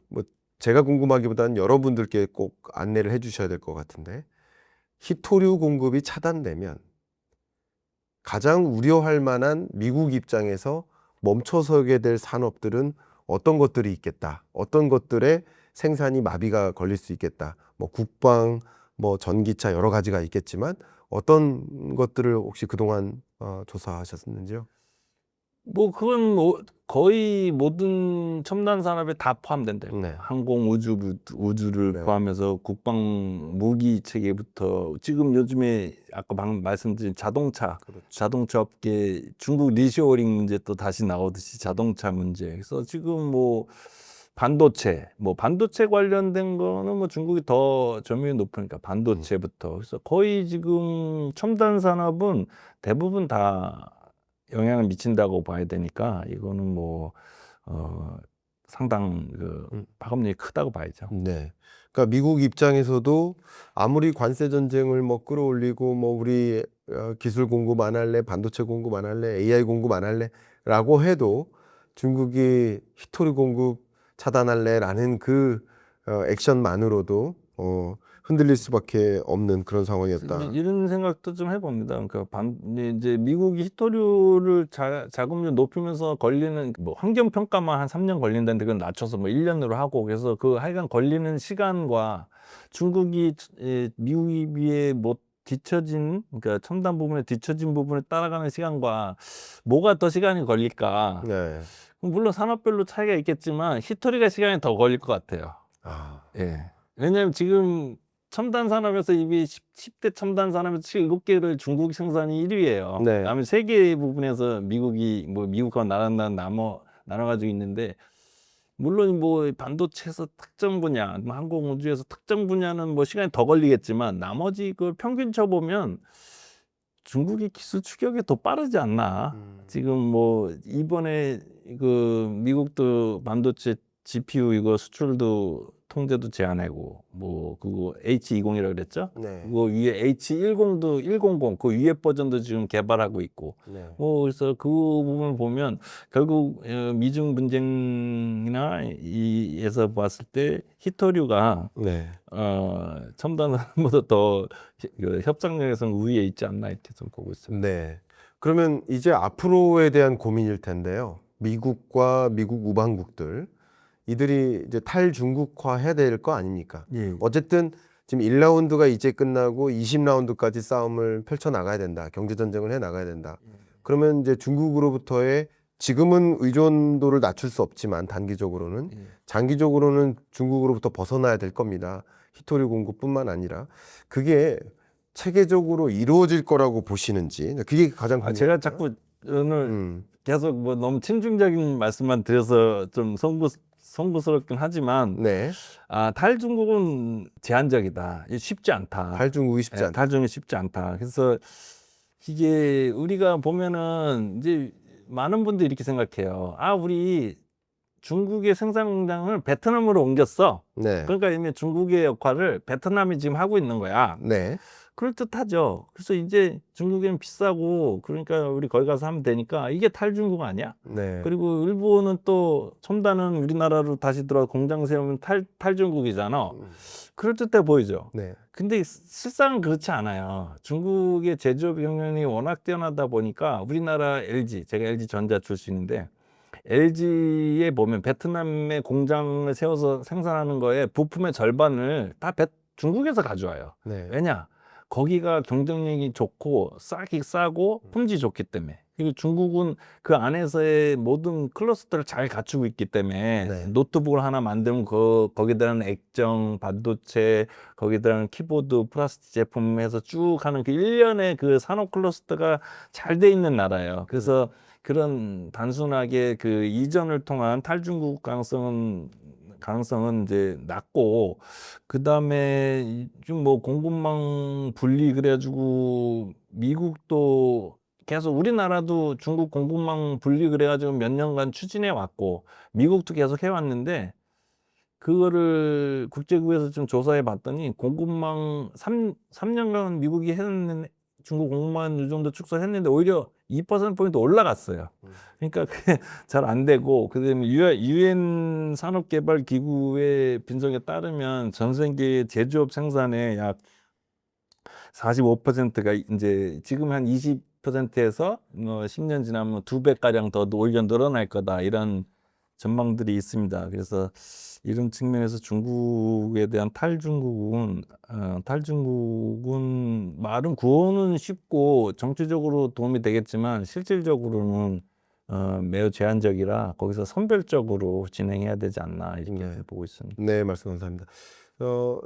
제가 궁금하기보다는 여러분들께 꼭 안내를 해주셔야 될 것 같은데 히토류 공급이 차단되면 가장 우려할 만한 미국 입장에서 멈춰서게 될 산업들은 어떤 것들이 있겠다. 어떤 것들의 생산이 마비가 걸릴 수 있겠다. 뭐 국방, 뭐 전기차 여러 가지가 있겠지만 어떤 것들을 혹시 그동안 조사하셨는지요? 뭐 그건 거의 모든 첨단 산업에 다 포함된대요. 네. 항공 우주를 네. 포함해서 국방 무기 체계부터 지금 요즘에 아까 방금 말씀드린 자동차 그렇죠. 자동차 업계 중국 리쇼어링 문제 또 다시 나오듯이 자동차 문제. 그래서 지금 뭐 반도체 관련된 거는 뭐 중국이 더 점유율이 높으니까 반도체부터. 그래서 거의 지금 첨단 산업은 대부분 다 영향을 미친다고 봐야 되니까 이거는 뭐 상당 그 파급력이 크다고 봐야죠. 네. 그러니까 미국 입장에서도 아무리 관세 전쟁을 뭐 끌어올리고 뭐 우리 기술 공급 안 할래, 반도체 공급 안 할래, AI 공급 안 할래라고 해도 중국이 히토리 공급 차단할래라는 그 액션만으로도 흔들릴 수밖에 없는 그런 상황이었다. 이런 생각도 좀 해봅니다. 그러니까 이제 미국이 히토류를 자금률 높이면서 걸리는 뭐 환경 평가만 한 3년 걸린다는데 그건 낮춰서 뭐 1년으로 하고 그래서 그 하여간 걸리는 시간과 중국이 미국에 비해 뭐 뒤처진 그러니까 첨단 부분에 뒤처진 부분에 따라가는 시간과 뭐가 더 시간이 걸릴까? 네. 물론 산업별로 차이가 있겠지만 히토리가 시간이 더 걸릴 것 같아요. 아, 예. 왜냐하면 지금 첨단 산업에서 이미 10대 첨단 산업에서 7개를 중국 생산이 1위예요. 네. 그다음에 세계 부분에서 미국이 뭐 미국과 나라는 나눠 가지고 있는데 물론 뭐 반도체에서 특정 분야, 뭐 항공 우주에서 특정 분야는 뭐 시간이 더 걸리겠지만 나머지 그 평균 쳐 보면 중국이 기술 추격이 더 빠르지 않나. 지금 뭐 이번에 그 미국도 반도체 GPU 이거 수출도 통제도 제한하고 뭐 그거 H20이라고 그랬죠? 네. 그거 위에 H10도 100 그 위에 버전도 지금 개발하고 있고 네. 뭐 그래서 그 부분을 보면 결국 미중 분쟁이나 이에서 봤을 때 히토류가 네. 첨단보다 더 그 협상력에서는 우위에 있지 않나 이렇게 좀 보고 있습니다. 네. 그러면 이제 앞으로에 대한 고민일 텐데요. 미국과 미국 우방국들 이들이 이제 탈중국화 해야 될 거 아닙니까? 예. 어쨌든 지금 1라운드가 이제 끝나고 20라운드까지 싸움을 펼쳐 나가야 된다. 경제 전쟁을 해 나가야 된다. 그러면 이제 중국으로부터의 지금은 의존도를 낮출 수 없지만 단기적으로는 장기적으로는 중국으로부터 벗어나야 될 겁니다. 히토리 공급뿐만 아니라 그게 체계적으로 이루어질 거라고 보시는지 그게 가장 궁금해요. 제가 자꾸 오늘 계속 뭐 너무 친중적인 말씀만 드려서 좀 송구스럽긴 하지만 네. 탈중국은 제한적이다. 쉽지 않다. 탈중국이 쉽지 않다. 탈중국이 쉽지 않다. 그래서 이게 우리가 보면은 이제 많은 분들이 이렇게 생각해요. 우리 중국의 생산 공장을 베트남으로 옮겼어. 네. 그러니까 이미 중국의 역할을 베트남이 지금 하고 있는 거야. 네. 그럴듯하죠. 그래서 이제 중국에는 비싸고 그러니까 우리 거기 가서 하면 되니까 이게 탈중국 아니야? 네. 그리고 일본은 또 첨단은 우리나라로 다시 들어와 공장 세우면 탈중국이잖아. 그럴듯해 보이죠. 네. 근데 실상은 그렇지 않아요. 중국의 제조업 경영이 워낙 뛰어나다 보니까 우리나라 LG, 제가 LG전자 출신인데 LG에 보면 베트남에 공장을 세워서 생산하는 거에 부품의 절반을 다 중국에서 가져와요. 네. 왜냐? 거기가 경쟁력이 좋고 싸고 품질이 좋기 때문에. 그리고 중국은 그 안에서의 모든 클러스터를 잘 갖추고 있기 때문에 네. 노트북을 하나 만들면 거기에 대한 액정, 반도체, 거기에 대한 키보드, 플라스틱 제품 해서 쭉 하는 그 일련의 그 산업 클러스터가 잘 돼 있는 나라예요. 그래서 그런 단순하게 그 이전을 통한 탈중국 가능성은 가능성은 이제 낮고, 그다음에 좀 뭐 공급망 분리 그래가지고 미국도 계속, 우리나라도 중국 공급망 분리 그래가지고 몇 년간 추진해 왔고 미국도 계속 해왔는데, 그거를 국제국에서 좀 조사해 봤더니 공급망 3년간 미국이 했는, 중국 공급망 이 정도 축소했는데 오히려 2%포인트 올라갔어요. 그러니까 그게 잘 안 되고, 그다음에 유엔 산업개발기구의 분석에 따르면 전 세계 제조업 생산의 약 45%가 이제 지금 한 20%에서 10년 지나면 2배가량 더 오히려 늘어날 거다, 이런 전망들이 있습니다. 그래서 이런 측면에서 중국에 대한 탈중국은 말은 구호는 쉽고 정치적으로 도움이 되겠지만 실질적으로는 매우 제한적이라 거기서 선별적으로 진행해야 되지 않나, 이렇게 보고 있습니다. 네, 말씀 감사합니다.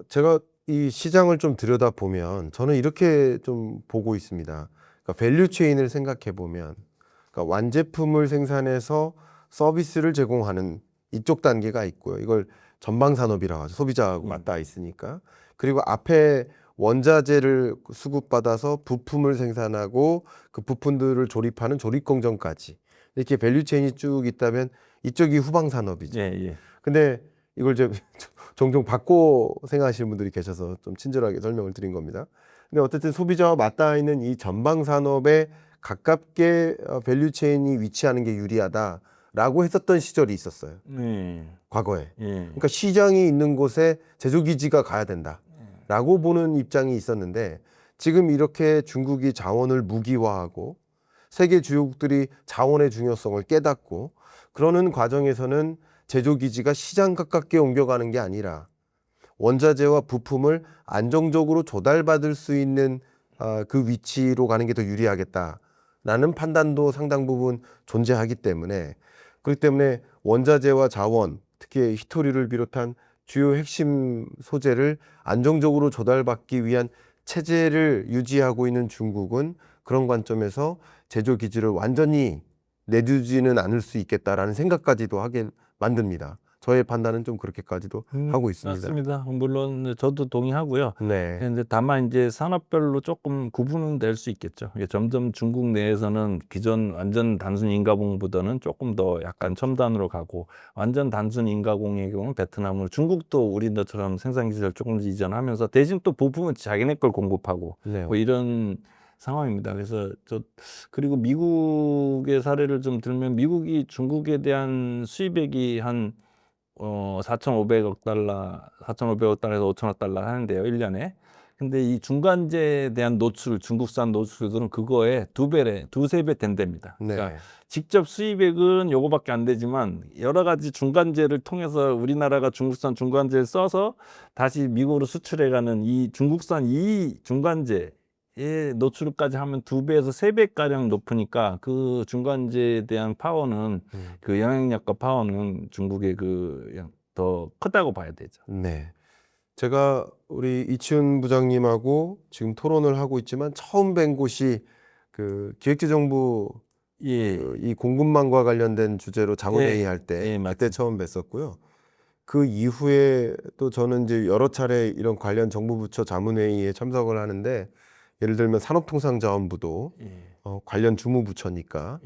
제가 이 시장을 좀 들여다 보면 저는 이렇게 좀 보고 있습니다. 그러니까 밸류 체인을 생각해 보면, 그러니까 완제품을 생산해서 서비스를 제공하는 이쪽 단계가 있고요. 이걸 전방 산업이라고 하죠. 소비자하고 맞닿아 있으니까. 그리고 앞에 원자재를 수급받아서 부품을 생산하고 그 부품들을 조립하는 조립 공정까지, 이렇게 밸류 체인이 쭉 있다면 이쪽이 후방 산업이죠. 예. 근데 이걸 이제 종종 바꿔 생각하시는 분들이 계셔서 좀 친절하게 설명을 드린 겁니다. 근데 어쨌든 소비자와 맞닿아 있는 이 전방 산업에 가깝게 밸류 체인이 위치하는 게 유리하다라고 했었던 시절이 있었어요. 과거에. 예. 그러니까 시장이 있는 곳에 제조 기지가 가야 된다라고 보는 입장이 있었는데, 지금 이렇게 중국이 자원을 무기화하고 세계 주요국들이 자원의 중요성을 깨닫고 그러는 과정에서는 제조 기지가 시장 가깝게 옮겨가는 게 아니라 원자재와 부품을 안정적으로 조달받을 수 있는 그 위치로 가는 게 더 유리하겠다라는 판단도 상당 부분 존재하기 때문에, 그렇기 때문에 원자재와 자원, 특히 히토리를 비롯한 주요 핵심 소재를 안정적으로 조달받기 위한 체제를 유지하고 있는 중국은 그런 관점에서 제조 기지를 완전히 내두지는 않을 수 있겠다라는 생각까지도 하게 만듭니다. 저의 판단은 좀 그렇게까지도 하고 있습니다. 맞습니다. 물론 저도 동의하고요. 네. 근데 다만 이제 산업별로 조금 구분은 될 수 있겠죠. 이게 점점 중국 내에서는 기존 완전 단순 인가공보다는 조금 더 약간 첨단으로 가고, 완전 단순 인가공의 경우는 베트남으로, 중국도 우리나라처럼 생산 기술을 조금 이전하면서 대신 또 부품은 자기네 걸 공급하고 네. 뭐 이런 상황입니다. 그래서 그리고 미국의 사례를 좀 들면, 미국이 중국에 대한 수입액이 한 4,500억 달러에서 5천억 달러 하는데요, 1년에. 근데 이 중간재에 대한 노출, 중국산 노출들은 그거에 두세 배 된답니다. 네. 그러니까 직접 수입액은 요거밖에 안 되지만 여러 가지 중간재를 통해서 우리나라가 중국산 중간재를 써서 다시 미국으로 수출해가는 이 중국산 이 중간재 노출까지 하면 2배에서 3배가량 높으니까 그 중간재에 대한 파워는, 그 영향력과 파워는 중국의 더 크다고 봐야 되죠. 네. 제가 우리 이치훈 부장님하고 지금 토론을 하고 있지만 처음 뵌 곳이 그 기획재정부 이 공급망과 관련된 주제로 자문회의 할 때 그때 처음 뵀었고요. 그 이후에 또 저는 이제 여러 차례 이런 관련 정부 부처 자문회의에 참석을 하는데, 예를 들면 산업통상자원부도 관련 주무부처니까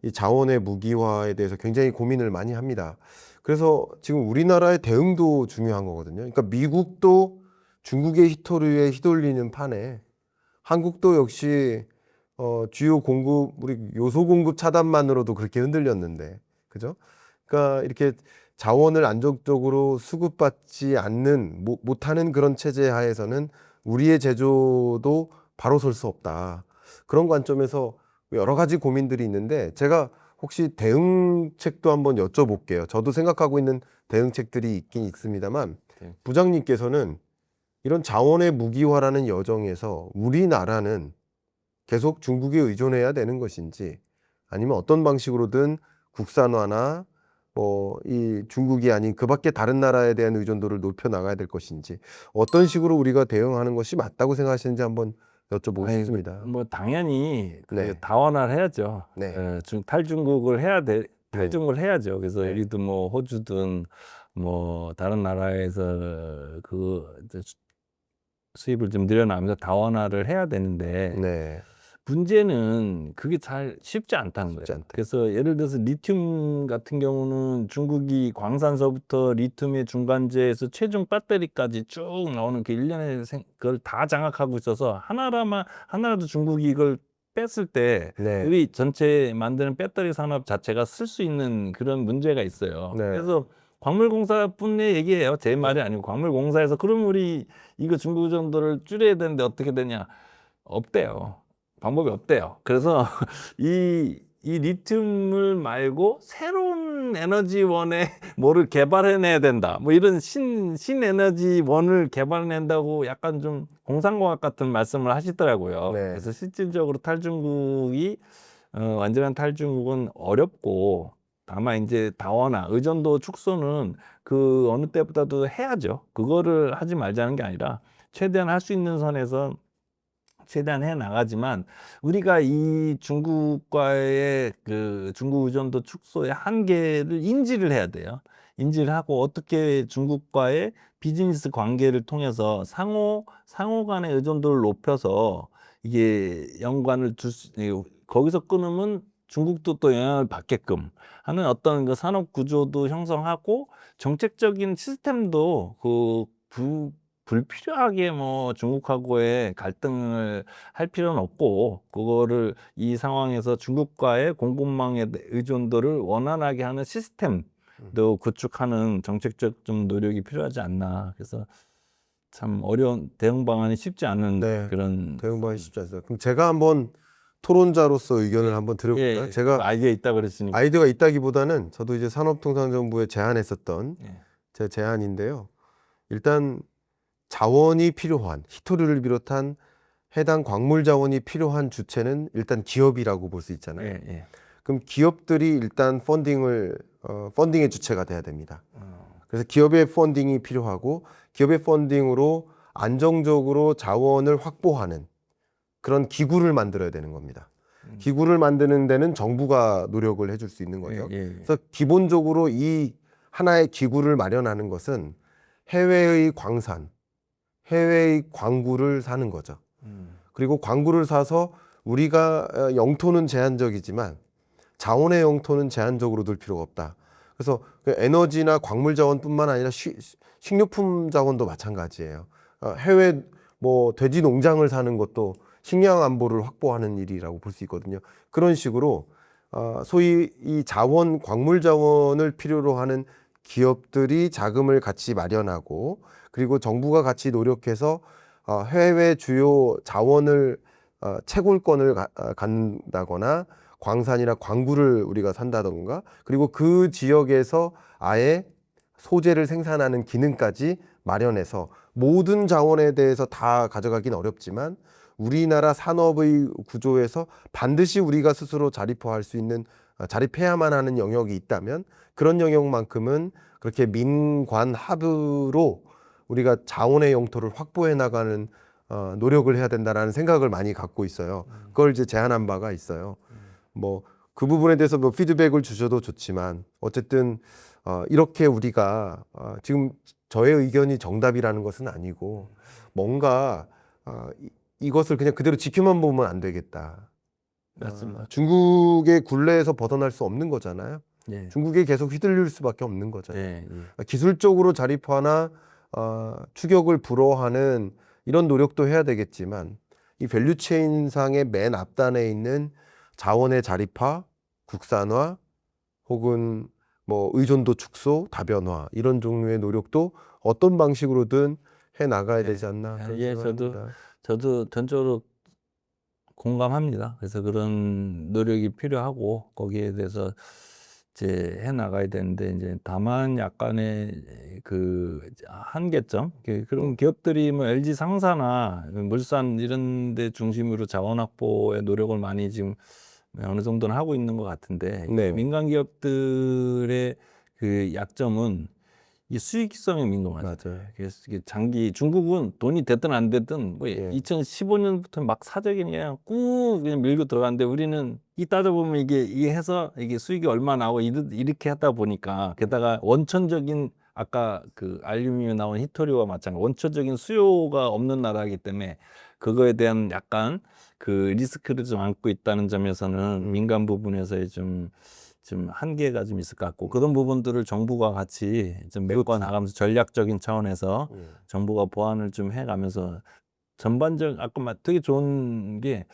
이 자원의 무기화에 대해서 굉장히 고민을 많이 합니다. 그래서 지금 우리나라의 대응도 중요한 거거든요. 그러니까 미국도 중국의 히토류에 휘둘리는 판에 한국도 역시 주요 공급, 우리 요소 공급 차단만으로도 그렇게 흔들렸는데, 그죠? 그러니까 이렇게 자원을 안정적으로 수급받지 않는, 못하는 그런 체제 하에서는 우리의 제조도 바로 설 수 없다. 그런 관점에서 여러 가지 고민들이 있는데, 제가 혹시 대응책도 한번 여쭤볼게요. 저도 생각하고 있는 대응책들이 있긴 있습니다만, 부장님께서는 이런 자원의 무기화라는 여정에서 우리나라는 계속 중국에 의존해야 되는 것인지, 아니면 어떤 방식으로든 국산화나 이 중국이 아닌 그 밖에 다른 나라에 대한 의존도를 높여 나가야 될 것인지, 어떤 식으로 우리가 대응하는 것이 맞다고 생각하시는지 한번 여쭤보고 싶습니다. 뭐 당연히 네. 다원화를 해야죠. 네. 탈중국을 해야죠. 그래서 예를 들면 뭐 호주든 뭐 다른 나라에서 그 이제 수입을 좀 늘려나가면서 다원화를 해야 되는데 네. 문제는 그게 잘 쉽지 않다는 쉽지 거예요. 않다. 그래서 예를 들어서 리튬 같은 경우는 중국이 광산서부터 리튬의 중간재에서 최종 배터리까지 쭉 나오는 그 일련의 그걸 다 장악하고 있어서 하나라도 중국이 이걸 뺐을 때 네. 우리 전체 만드는 배터리 산업 자체가 쓸 수 있는 그런 문제가 있어요. 네. 그래서 광물공사뿐의 얘기예요. 제 말이 아니고 광물공사에서 그럼 우리 이거 중국 정도를 줄여야 되는데 어떻게 되냐? 없대요. 방법이 없대요. 그래서 이 리튬을 말고 새로운 에너지원에 뭐를 개발해내야 된다. 뭐 이런 신에너지원을 개발해낸다고 약간 좀 공상과학 같은 말씀을 하시더라고요. 네. 그래서 실질적으로 탈중국이 완전한 탈중국은 어렵고 다만 이제 다원화, 의존도 축소는 그 어느 때보다도 해야죠. 그거를 하지 말자는 게 아니라 최대한 할 수 있는 선에서 최대한 해 나가지만 우리가 이 중국과의 그 중국 의존도 축소의 한계를 인지를 해야 돼요. 인지를 하고 어떻게 중국과의 비즈니스 관계를 통해서 상호 간의 의존도를 높여서 이게 연관을 거기서 끊으면 중국도 또 영향을 받게끔 하는 어떤 그 산업 구조도 형성하고 정책적인 시스템도 불필요하게 뭐 중국하고의 갈등을 할 필요는 없고 그거를 이 상황에서 중국과의 공급망의 의존도를 원활하게 하는 시스템도 구축하는 정책적 좀 노력이 필요하지 않나. 그래서 참 어려운 대응 방안이 쉽지 않은 네. 그런 대응 방안이 쉽지 않습니다. 그럼 제가 한번 토론자로서 의견을 한번 드려볼까요? 예, 제가 아이디어 있다 그랬으니까. 아이디어가 있다기보다는 저도 이제 산업통상정부에 제안했었던 예. 제 제안인데요. 일단 자원이 필요한 희토류를 비롯한 해당 광물 자원이 필요한 주체는 일단 기업이라고 볼 수 있잖아요. 예, 예. 그럼 기업들이 일단 펀딩의 주체가 돼야 됩니다. 그래서 기업의 펀딩이 필요하고 기업의 펀딩으로 안정적으로 자원을 확보하는 그런 기구를 만들어야 되는 겁니다. 기구를 만드는 데는 정부가 노력을 해줄 수 있는 거죠. 예, 예. 그래서 기본적으로 이 하나의 기구를 마련하는 것은 해외의 광산, 해외의 광구를 사는 거죠. 그리고 광구를 사서 우리가 영토는 제한적이지만 자원의 영토는 제한적으로 둘 필요가 없다. 그래서 그 에너지나 광물 자원뿐만 아니라 식료품 자원도 마찬가지예요. 해외 뭐 돼지 농장을 사는 것도 식량 안보를 확보하는 일이라고 볼 수 있거든요. 그런 식으로 소위 이 자원, 광물 자원을 필요로 하는 기업들이 자금을 같이 마련하고 그리고 정부가 같이 노력해서 해외 주요 자원을 채굴권을 갖는다거나 광산이나 광구를 우리가 산다던가 그리고 그 지역에서 아예 소재를 생산하는 기능까지 마련해서 모든 자원에 대해서 다 가져가긴 어렵지만 우리나라 산업의 구조에서 반드시 우리가 스스로 자립화할 수 있는 자립해야만 하는 영역이 있다면 그런 영역만큼은 그렇게 민관 합으로 우리가 자원의 영토를 확보해 나가는 노력을 해야 된다라는 생각을 많이 갖고 있어요. 그걸 이제 제안한 바가 있어요. 뭐 그 부분에 대해서 뭐 피드백을 주셔도 좋지만 어쨌든 이렇게 우리가 지금 저의 의견이 정답이라는 것은 아니고 뭔가 이것을 그냥 그대로 지켜만 보면 안 되겠다. 맞습니다. 중국의 굴레에서 벗어날 수 없는 거잖아요. 예. 중국에 계속 휘둘릴 수밖에 없는 거잖아요. 예, 예. 기술적으로 자립화나 추격을 불허하는 이런 노력도 해야 되겠지만 이 밸류체인상의 맨 앞단에 있는 자원의 자립화, 국산화 혹은 뭐 의존도 축소, 다변화 이런 종류의 노력도 어떤 방식으로든 해 나가야 되지 않나 그런 예, 생각합니다. 저도 전적으로 공감합니다. 그래서 그런 노력이 필요하고 거기에 대해서 이제 해 나가야 되는데 이제 다만 약간의 그 한계점 그런 기업들이 뭐 LG 상사나 물산 이런 데 중심으로 자원 확보에 노력을 많이 지금 어느 정도는 하고 있는 것 같은데 네. 민간 기업들의 그 약점은 이 수익성에 민감하잖아요. 맞아요. 그래서 이게 중국은 돈이 됐든 안 됐든 뭐 예. 2015년부터 막 사재기 그냥 꾹 그냥 밀고 들어갔는데 우리는 이 따져보면 이게 해서 이게 수익이 얼마 나오고 이렇게 하다 보니까 게다가 원천적인 아까 그 알루미늄 나온 히토리와 마찬가지 원초적인 수요가 없는 나라이기 때문에 그거에 대한 약간 그 리스크를 좀 안고 있다는 점에서는 민간 부분에서의 좀 한계가 좀 있을 것 같고 그런 부분들을 정부가 같이 좀 메꿔 나가면서 전략적인 차원에서 정부가 보완을 좀 해가면서 전반적 아까 되게 좋은 게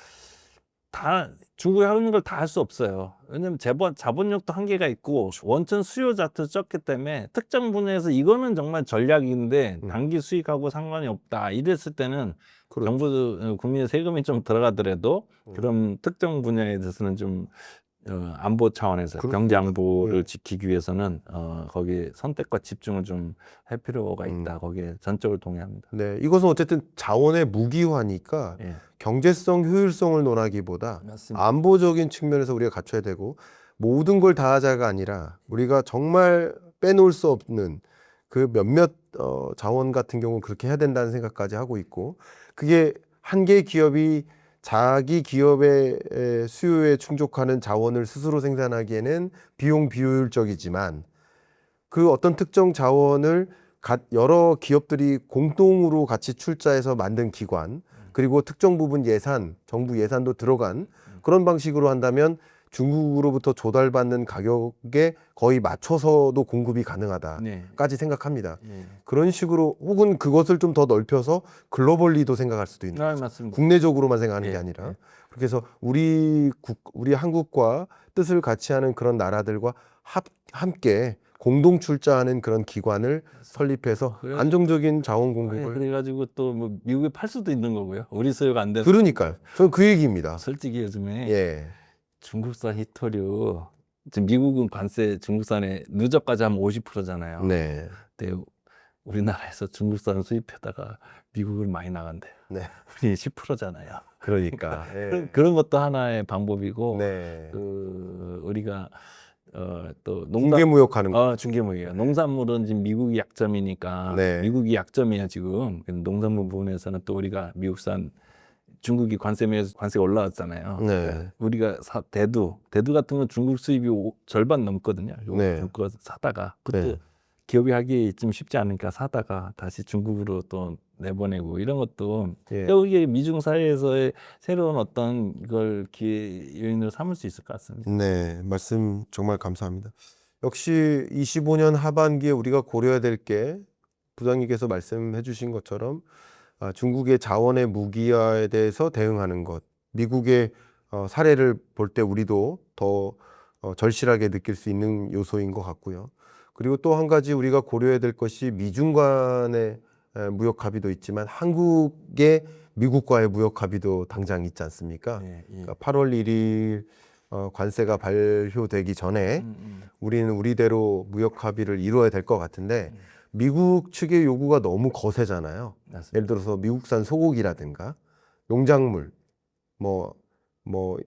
다 중국이 하는 걸 다 할 수 없어요. 왜냐면 자본력도 한계가 있고 원천 수요 자체도 적기 때문에 특정 분야에서 이거는 정말 전략인데 단기 수익하고 상관이 없다. 이랬을 때는 그렇죠. 정부 국민의 세금이 좀 들어가더라도 그런 특정 분야에 대해서는 좀 안보 차원에서 경제 그렇습니다. 안보를 지키기 위해서는 거기에 선택과 집중을 좀 할 필요가 있다. 거기에 전적으로 동의합니다. 네, 이것은 어쨌든 자원의 무기화니까 예. 경제성, 효율성을 논하기보다 맞습니다. 안보적인 측면에서 우리가 갖춰야 되고 모든 걸 다 하자가 아니라 우리가 정말 빼놓을 수 없는 그 몇몇 자원 같은 경우는 그렇게 해야 된다는 생각까지 하고 있고 그게 한 개의 기업이 자기 기업의 수요에 충족하는 자원을 스스로 생산하기에는 비용 비효율적이지만 그 어떤 특정 자원을 여러 기업들이 공동으로 같이 출자해서 만든 기관 그리고 특정 부분 예산, 정부 예산도 들어간 그런 방식으로 한다면 중국으로부터 조달받는 가격에 거의 맞춰서도 공급이 가능하다까지 생각합니다. 그런 식으로 혹은 그것을 좀 더 넓혀서 글로벌리도 생각할 수도 있는 거죠. 맞습니다. 국내적으로만 생각하는 게 아니라 그래서 우리 한국과 뜻을 같이 하는 그런 나라들과 함께 공동 출자하는 그런 기관을 설립해서 안정적인 자원 공급을 그래가지고 또 뭐 미국에 팔 수도 있는 거고요. 우리 소유가 안 되는. 그러니까요. 저는 그 얘기입니다. 솔직히 요즘에 예. 중국산 히토류 지금 미국은 관세 중국산에 누적까지 하면 50%잖아요. 네. 근데 우리나라에서 중국산 수입해다가 미국을 많이 나간대요. 네. 우리 10%잖아요. 그러니까. 예. 그런 것도 하나의 방법이고 네. 그 우리가 또 중개 무역하는 거. 중개무역이에요. 농산물은 지금 미국이 약점이니까 네. 미국이 약점이에요 지금. 농산물 부분에서는 또 우리가 미국산 중국이 관세가 올라왔잖아요. 네. 그러니까 우리가 대두 같은 건 중국 수입이 절반 넘거든요. 네. 그거 사다가 그때 네. 기업이 하기 좀 쉽지 않으니까 사다가 다시 중국으로 또 내보내고 이런 것도 예. 여기에 미중 사이에서의 새로운 어떤 이걸 기회 요인으로 삼을 수 있을 것 같습니다. 네. 말씀 정말 감사합니다. 역시 25년 하반기에 우리가 고려해야 될 게 부장님께서 말씀해 주신 것처럼 중국의 자원의 무기화에 대해서 대응하는 것, 미국의 사례를 볼 때 우리도 더 절실하게 느낄 수 있는 요소인 것 같고요. 그리고 또 한 가지 우리가 고려해야 될 것이 미중 간의 무역 합의도 있지만 한국의 미국과의 무역 합의도 당장 있지 않습니까? 그러니까 8월 1일 관세가 발효되기 전에 우리는 우리대로 무역 합의를 이루어야 될 것 같은데 미국 측의 요구가 너무 거세잖아요. 맞습니다. 예를 들어서 미국산 소고기라든가 농작물, 뭐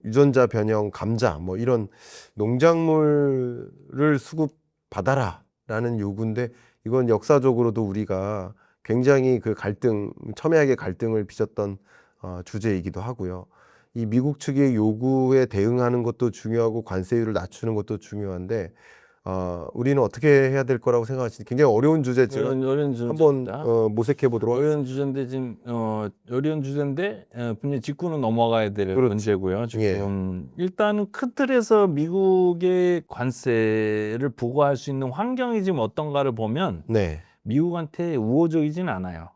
유전자 변형 감자, 뭐 이런 농작물을 수급받아라라는 요구인데 이건 역사적으로도 우리가 굉장히 그 첨예하게 갈등을 빚었던 주제이기도 하고요. 이 미국 측의 요구에 대응하는 것도 중요하고 관세율을 낮추는 것도 중요한데 우리는 어떻게 해야 될 거라고 생각하시는지 굉장히 어려운 주제 제가 어려운 한번 주제입니다. 모색해 보도록 하겠습니다. 어려운 주제인데 지금 어려운 주제인데 분명히 짚고는 넘어가야 될 문제고요. 지금 일단은 큰 틀에서 미국의 관세를 부과할 수 있는 환경이 지금 어떤가를 보면 네. 미국한테 우호적이진 않아요.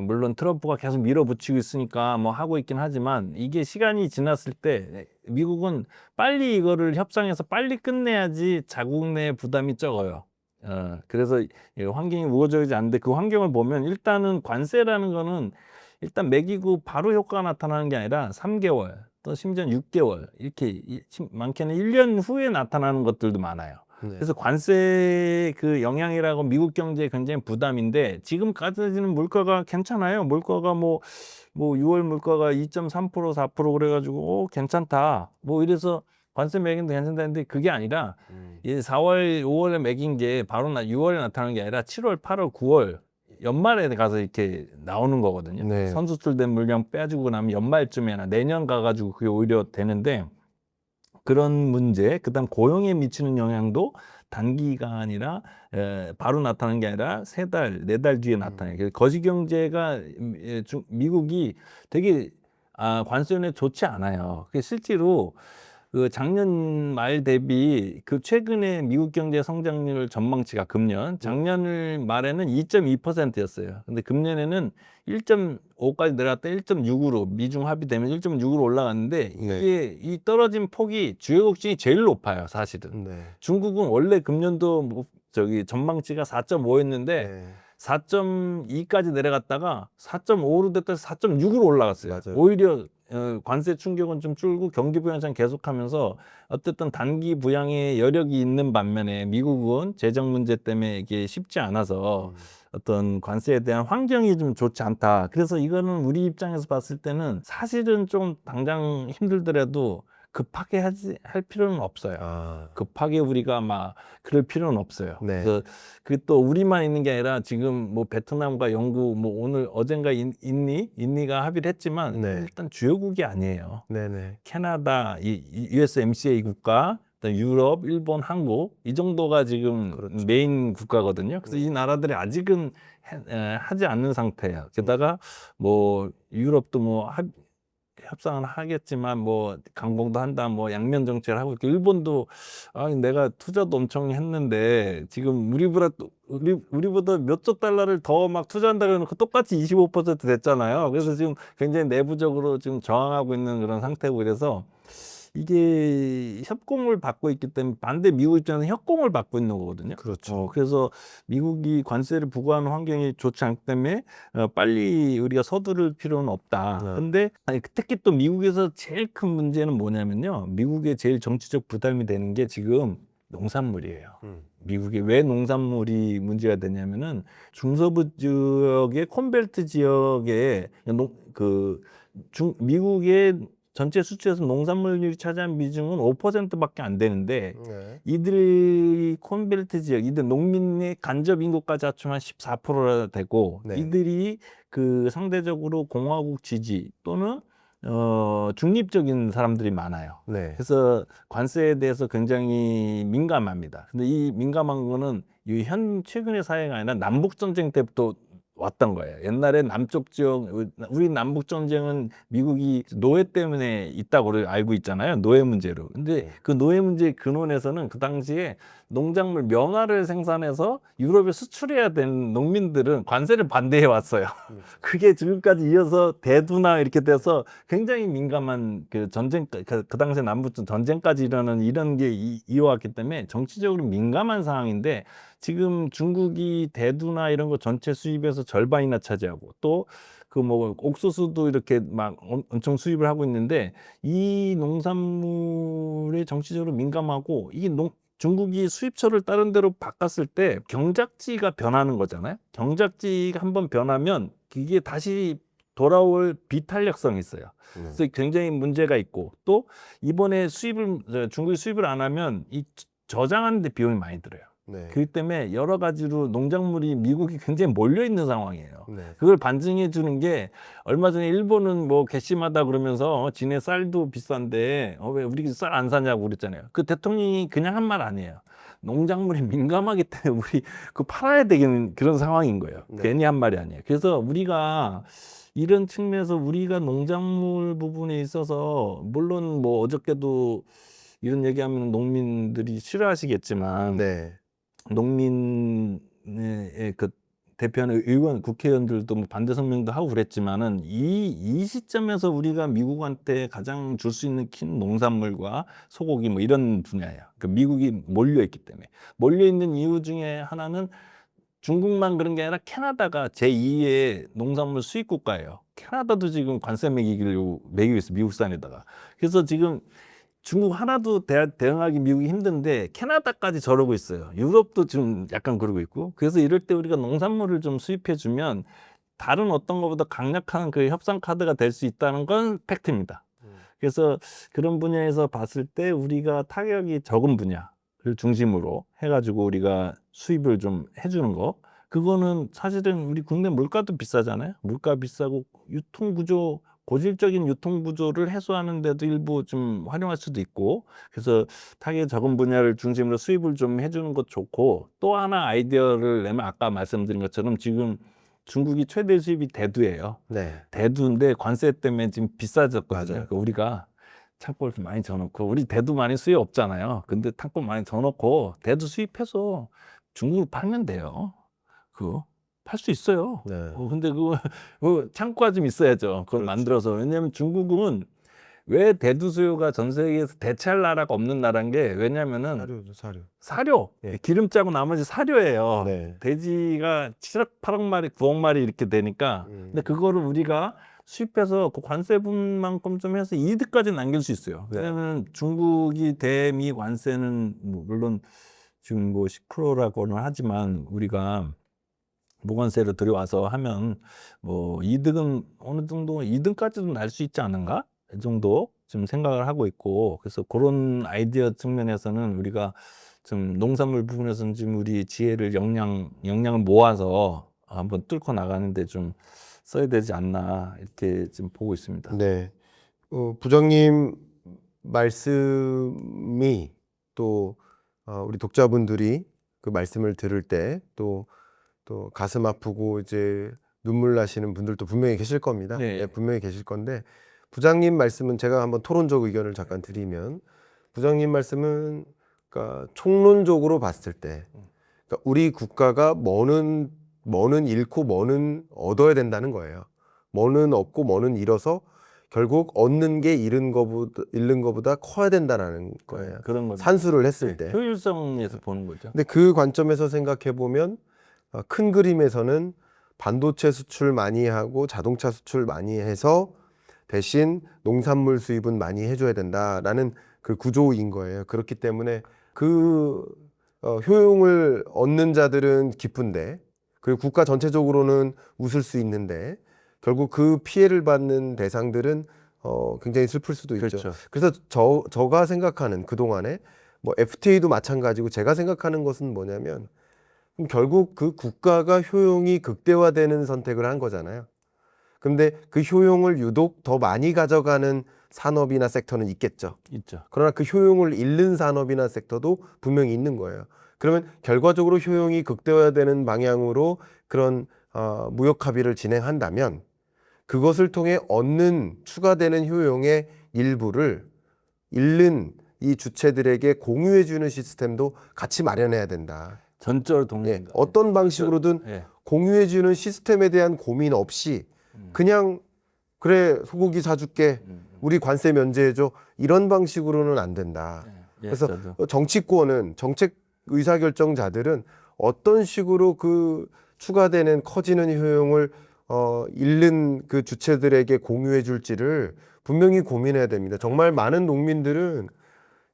물론 트럼프가 계속 밀어붙이고 있으니까 뭐 하고 있긴 하지만 이게 시간이 지났을 때 미국은 빨리 이거를 협상해서 빨리 끝내야지 자국 내 부담이 적어요. 그래서 이 환경이 우호적이지 않은데 그 환경을 보면 일단은 관세라는 거는 일단 매기고 바로 효과가 나타나는 게 아니라 3개월 또 심지어 6개월 이렇게 많게는 1년 후에 나타나는 것들도 많아요. 네. 그래서 관세 그 영향이라고 미국 경제에 굉장히 부담인데 지금까지는 물가가 괜찮아요. 물가가 뭐 6월 물가가 2.3% 4% 그래가지고 괜찮다. 뭐 이래서 관세 매긴도 괜찮다는데 그게 아니라 이 4월, 5월에 매긴 게 바로 6월에 나타나는 게 아니라 7월, 8월, 9월 연말에 가서 이렇게 나오는 거거든요. 네. 선수출된 물량 빼주고 나면 연말쯤에나 내년 가가지고 그게 오히려 되는데 그런 문제, 그다음 고용에 미치는 영향도 단기가 아니라 바로 나타나는 게 아니라 3달, 4달 뒤에 나타나요. 그래서 거시 경제가 미국이 되게 관세율이 좋지 않아요. 그게 실제로 그 작년 말 대비 그 최근에 미국 경제 성장률 전망치가 금년 작년 말에는 2.2%였어요. 근데 금년에는 1.5까지 내려갔다 1.6으로 미중 합의되면 1.6으로 올라갔는데 이게 이 떨어진 폭이 주요국 중에 제일 높아요, 사실은. 네. 중국은 원래 금년도 전망치가 4.5였는데 4.2까지 내려갔다가 4.5로 됐다 4.6으로 올라갔어요. 맞아요. 오히려 관세 충격은 좀 줄고 경기 부양상 계속하면서 어쨌든 단기 부양의 여력이 있는 반면에 미국은 재정 문제 때문에 이게 쉽지 않아서 어떤 관세에 대한 환경이 좀 좋지 않다. 그래서 이거는 우리 입장에서 봤을 때는 사실은 좀 당장 힘들더라도 급하게 할 필요는 없어요. 급하게 우리가 막 그럴 필요는 없어요. 네. 그래서 그 또 우리만 있는 게 아니라 지금 뭐 베트남과 영국 뭐 오늘 어젠가 인니가 합의를 했지만 네. 일단 주요국이 아니에요. 네네. 캐나다, USMCA 국가, 그다음에 유럽, 일본, 한국 이 정도가 지금 그렇죠. 메인 국가거든요. 그래서 이 나라들이 아직은 하지 않는 상태예요. 게다가 뭐 유럽도 뭐 협상은 하겠지만 뭐 강봉도 한다 뭐 양면 정책을 하고 있고 일본도 내가 투자도 엄청 했는데 지금 우리보다 몇 조 달러를 더 막 투자한다 그러놓고 똑같이 25% 됐잖아요. 그래서 지금 굉장히 내부적으로 지금 저항하고 있는 그런 상태고 그래서 이게 협공을 받고 있기 때문에 반대 미국 입장에서 협공을 받고 있는 거거든요. 그렇죠. 그래서 미국이 관세를 부과하는 환경이 좋지 않기 때문에 빨리 우리가 서두를 필요는 없다. 근데 특히 또 미국에서 제일 큰 문제는 뭐냐면요. 미국의 제일 정치적 부담이 되는 게 지금 농산물이에요. 미국이 왜 농산물이 문제가 되냐면은 중서부 지역의 콘벨트 지역에 미국의 전체 수출에서 농산물이 차지한 비중은 5%밖에 안 되는데 이들이 콘벨트 지역, 이들 농민의 간접 인구까지 합치면 14%나 되고 이들이 그 상대적으로 공화국 지지 또는 중립적인 사람들이 많아요. 그래서 관세에 대해서 굉장히 민감합니다. 근데 이 민감한 거는 최근의 사회가 아니라 남북 전쟁 때부터 왔던 거예요. 옛날에 남쪽 지역, 우리 남북 전쟁은 미국이 노예 때문에 있다고 알고 있잖아요. 노예 문제로. 근데 그 노예 문제의 근원에서는 그 당시에 농작물 명화를 생산해서 유럽에 수출해야 되는 농민들은 관세를 반대해 왔어요. 그게 지금까지 이어서 대두나 이렇게 돼서 굉장히 민감한 그 전쟁, 그 당시에 남북 전쟁까지 일어나는 이런 게 이어왔기 때문에 정치적으로 민감한 상황인데 지금 중국이 대두나 이런 거 전체 수입에서 절반이나 차지하고 또 그 뭐 옥수수도 이렇게 막 엄청 수입을 하고 있는데 이 농산물에 정치적으로 민감하고 이게 중국이 수입처를 다른 데로 바꿨을 때 경작지가 변하는 거잖아요. 경작지가 한번 변하면 이게 다시 돌아올 비탄력성이 있어요. 그래서 굉장히 문제가 있고 또 이번에 중국이 수입을 안 하면 이 저장하는 데 비용이 많이 들어요. 그렇기 때문에 여러 가지로 농작물이 미국이 굉장히 몰려 있는 상황이에요. 그걸 반증해 주는 게 얼마 전에 일본은 뭐 괘씸하다 그러면서 지네 쌀도 비싼데 왜 우리 쌀 안 사냐고 그랬잖아요. 그 대통령이 그냥 한 말 아니에요. 농작물이 민감하기 때문에 우리 그 팔아야 되는 그런 상황인 거예요. 괜히 한 말이 아니에요. 그래서 우리가 이런 측면에서 우리가 농작물 부분에 있어서 물론 뭐 어저께도 이런 얘기하면 농민들이 싫어하시겠지만 농민의 그 대표하는 의원, 국회의원들도 뭐 반대 성명도 하고 그랬지만은 이 시점에서 우리가 미국한테 가장 줄 수 있는 큰 농산물과 소고기 뭐 이런 분야예요. 그 미국이 몰려 있기 때문에 몰려 있는 이유 중에 하나는 중국만 그런 게 아니라 캐나다가 제2의 농산물 수입 국가예요. 캐나다도 지금 관세 매기고 있어 미국산에다가. 그래서 지금 중국 하나도 대응하기 미국이 힘든데 캐나다까지 저러고 있어요. 유럽도 지금 약간 그러고 있고. 그래서 이럴 때 우리가 농산물을 좀 수입해 주면 다른 어떤 것보다 강력한 그 협상 카드가 될 수 있다는 건 팩트입니다. 그래서 그런 분야에서 봤을 때 우리가 타격이 적은 분야를 중심으로 해가지고 우리가 수입을 좀 해주는 거. 그거는 사실은 우리 국내 물가도 비싸잖아요. 물가 비싸고 유통 구조 고질적인 유통 구조를 해소하는 데도 일부 좀 활용할 수도 있고, 그래서 타겟 적은 분야를 중심으로 수입을 좀 해주는 것도 좋고, 또 하나 아이디어를 내면 아까 말씀드린 것처럼 지금 중국이 최대 수입이 대두예요. 네. 대두인데 관세 때문에 지금 비싸졌거든요. 맞아요. 그러니까 우리가 창고를 좀 많이 져놓고, 우리 대두 많이 수입 없잖아요. 근데 창고 많이 져놓고 대두 수입해서 중국을 팔면 돼요. 그거 팔 수 있어요. 네. 근데 그거 창고가 좀 있어야죠. 그걸 그렇죠. 만들어서. 왜냐하면 중국은 왜 대두 수요가 전 세계에서 대체할 나라가 없는 나라인 게, 왜냐면은 사료죠, 사료. 사료, 예. 기름 짜고 나머지 사료예요. 네. 돼지가 7억, 8억 마리, 9억 마리 이렇게 되니까. 근데 그거를 우리가 수입해서 그 관세분만큼 좀 해서 이득까지 남길 수 있어요. 네. 왜냐면 중국이 대미 관세는 물론 지금 뭐 10%라고는 하지만, 우리가 무관세로 들여와서 하면 뭐 이득은 어느 정도 이득까지도 날 수 있지 않은가? 이 정도 좀 생각을 하고 있고, 그래서 그런 아이디어 측면에서는 우리가 좀 농산물 부분에서는 지금 우리 지혜를 역량을 모아서 한번 뚫고 나가는데 좀 써야 되지 않나, 이렇게 지금 보고 있습니다. 네. 부장님 말씀이 또 우리 독자분들이 그 말씀을 들을 때 또 가슴 아프고 이제 눈물 나시는 분들도 분명히 계실 겁니다. 네. 네, 분명히 계실 건데, 부장님 말씀은 제가 한번 토론적 의견을 잠깐 드리면, 부장님 말씀은 그러니까 총론적으로 봤을 때, 그러니까 우리 국가가 뭐는 잃고 뭐는 얻어야 된다는 거예요. 뭐는 얻고 뭐는 잃어서 결국 얻는 게 잃은 거보다 커야 된다는 거예요. 그런 거 산수를 했을 때. 효율성에서 보는 거죠. 근데 그 관점에서 생각해 보면 큰 그림에서는 반도체 수출 많이 하고 자동차 수출 많이 해서 대신 농산물 수입은 많이 해줘야 된다라는 그 구조인 거예요. 그렇기 때문에 그 효용을 얻는 자들은 기쁜데, 그리고 국가 전체적으로는 웃을 수 있는데, 결국 그 피해를 받는 대상들은 굉장히 슬플 수도 있죠. 그렇죠. 그래서 저가 생각하는 그동안에 뭐 FTA도 마찬가지고, 제가 생각하는 것은 뭐냐면, 그럼 결국 그 국가가 효용이 극대화되는 선택을 한 거잖아요. 근데 그 효용을 유독 더 많이 가져가는 산업이나 섹터는 있겠죠. 있죠. 그러나 그 효용을 잃는 산업이나 섹터도 분명히 있는 거예요. 그러면 결과적으로 효용이 극대화되는 방향으로 그런 무역 합의를 진행한다면, 그것을 통해 얻는 추가되는 효용의 일부를 잃는 이 주체들에게 공유해주는 시스템도 같이 마련해야 된다. 전적으로 예, 동의합니다. 어떤 방식으로든 예. 공유해주는 시스템에 대한 고민 없이 그냥 그래 소고기 사줄게, 우리 관세 면제해줘, 이런 방식으로는 안 된다. 예, 그래서 저도. 정치권은, 정책 의사결정자들은 어떤 식으로 그 추가되는 커지는 효용을 잃는 그 주체들에게 공유해 줄지를 분명히 고민해야 됩니다. 정말 많은 농민들은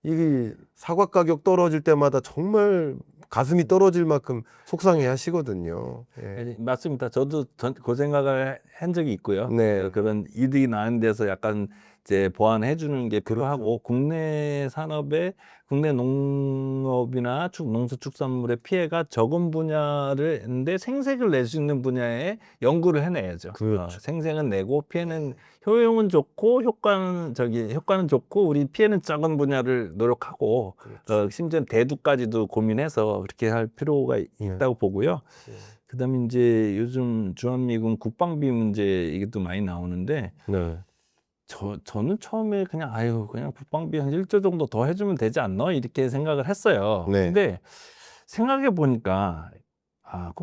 이 사과 가격 떨어질 때마다 정말 가슴이 떨어질 만큼 속상해 하시거든요. 예. 맞습니다. 저도 그 생각을 한 적이 있고요. 네. 그런 이득이 나는 데서 약간 이제 보완해 주는 게 필요하고, 국내 산업에, 국내 농업이나 농수축산물의 피해가 적은 분야인데 생색을 낼 수 있는 분야에 연구를 해내야죠. 그렇죠. 생색은 내고 피해는, 효용은 좋고 효과는 좋고 우리 피해는 적은 분야를 노력하고, 그렇죠. 심지어 대두까지도 고민해서 그렇게 할 필요가 있다고 보고요. 그다음에 이제 요즘 주한미군 국방비 문제 얘기도 많이 나오는데, 네. 저는 처음에 그냥 국방비 한 1조 정도 더 해주면 되지 않나, 이렇게 생각을 했어요. 네. 근데 생각해 보니까